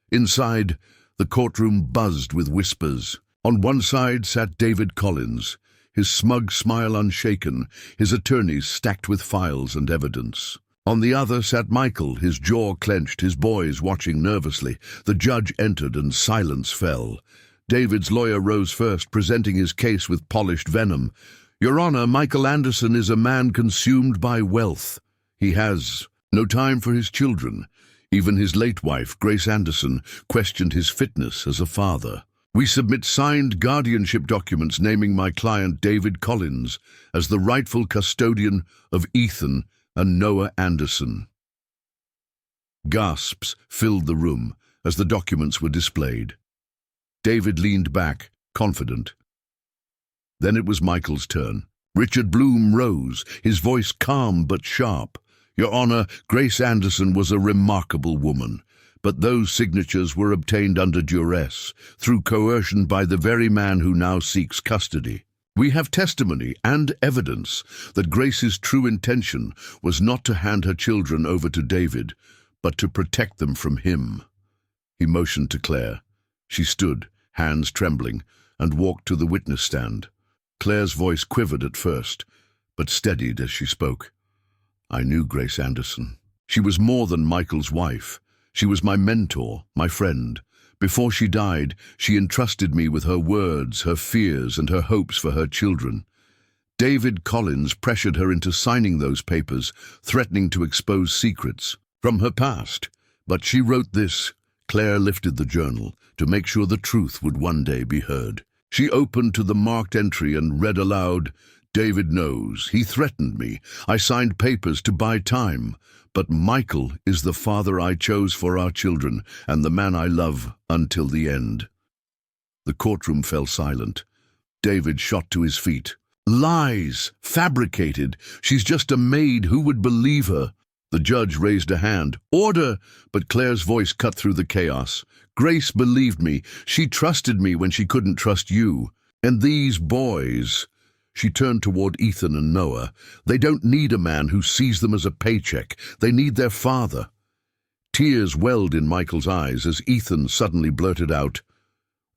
Inside, the courtroom buzzed with whispers. On one side sat David Collins, his smug smile unshaken, his attorneys stacked with files and evidence. On the other sat Michael, his jaw clenched, his boys watching nervously. The judge entered and silence fell. David's lawyer rose first, presenting his case with polished venom. Your Honor, Michael Anderson is a man consumed by wealth. He has no time for his children. Even his late wife, Grace Anderson, questioned his fitness as a father. We submit signed guardianship documents naming my client David Collins as the rightful custodian of Ethan and Noah Anderson. Gasps filled the room as the documents were displayed. David leaned back, confident. Then it was Michael's turn. Richard Bloom rose, his voice calm but sharp. Your Honor, Grace Anderson was a remarkable woman, but those signatures were obtained under duress, through coercion by the very man who now seeks custody. We have testimony and evidence that Grace's true intention was not to hand her children over to David, but to protect them from him. He motioned to Claire. She stood, hands trembling, and walked to the witness stand. Claire's voice quivered at first, but steadied as she spoke. I knew Grace Anderson. She was more than Michael's wife. She was my mentor, my friend. Before she died, she entrusted me with her words, her fears, and her hopes for her children. David Collins pressured her into signing those papers, threatening to expose secrets from her past. But she wrote this. Claire lifted the journal to make sure the truth would one day be heard. She opened to the marked entry and read aloud, David knows. He threatened me. I signed papers to buy time. But Michael is the father I chose for our children and the man I love until the end. The courtroom fell silent. David shot to his feet. Lies! Fabricated! She's just a maid. Who would believe her? The judge raised a hand. Order! But Claire's voice cut through the chaos. Grace believed me. She trusted me when she couldn't trust you. And these boys... She turned toward Ethan and Noah. They don't need a man who sees them as a paycheck. They need their father. Tears welled in Michael's eyes as Ethan suddenly blurted out,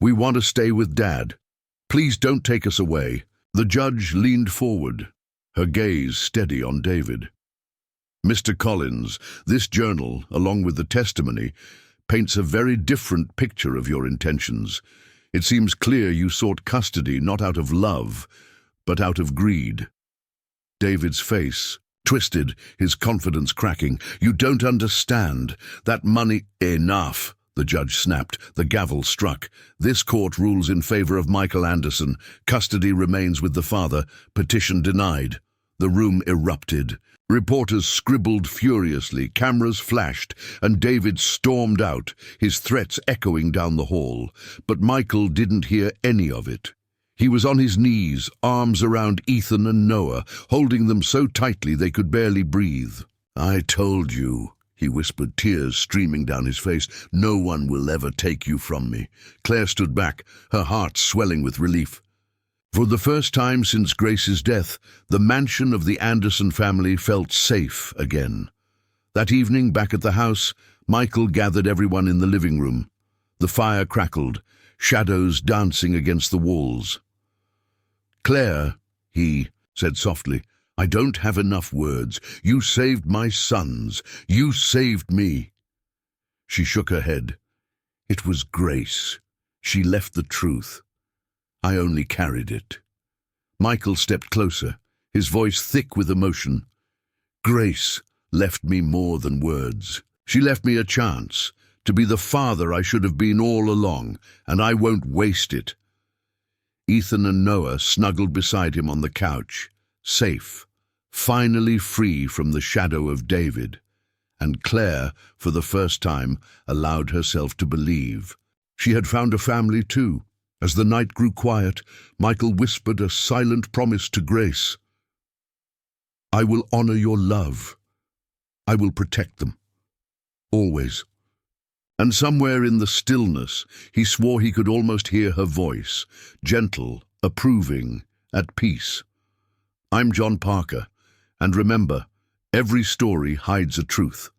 We want to stay with Dad. Please don't take us away. The judge leaned forward, her gaze steady on David. Mr. Collins, this journal, along with the testimony, paints a very different picture of your intentions. It seems clear you sought custody not out of love, but out of greed. David's face twisted, his confidence cracking. You don't understand. That money... Enough, the judge snapped. The gavel struck. This court rules in favor of Michael Anderson. Custody remains with the father. Petition denied. The room erupted. Reporters scribbled furiously, cameras flashed, and David stormed out, his threats echoing down the hall. But Michael didn't hear any of it. He was on his knees, arms around Ethan and Noah, holding them so tightly they could barely breathe. I told you, he whispered, tears streaming down his face. No one will ever take you from me. Claire stood back, her heart swelling with relief. For the first time since Grace's death, the mansion of the Anderson family felt safe again. That evening, back at the house, Michael gathered everyone in the living room. The fire crackled, shadows dancing against the walls. Claire, he said softly, I don't have enough words. You saved my sons. You saved me. She shook her head. It was Grace. She left the truth. I only carried it. Michael stepped closer, his voice thick with emotion. Grace left me more than words. She left me a chance to be the father I should have been all along, and I won't waste it. Ethan and Noah snuggled beside him on the couch, safe, finally free from the shadow of David. And Claire, for the first time, allowed herself to believe. She had found a family too. As the night grew quiet, Michael whispered a silent promise to Grace. "I will honor your love. I will protect them. Always." And somewhere in the stillness, he swore he could almost hear her voice, gentle, approving, at peace. I'm John Parker, and remember, every story hides a truth.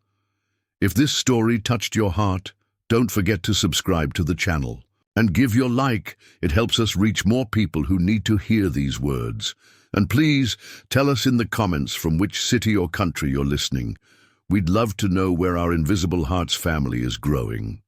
If this story touched your heart, don't forget to subscribe to the channel. And give your like, it helps us reach more people who need to hear these words. And please, tell us in the comments from which city or country you're listening. We'd love to know where our Invisible Hearts family is growing.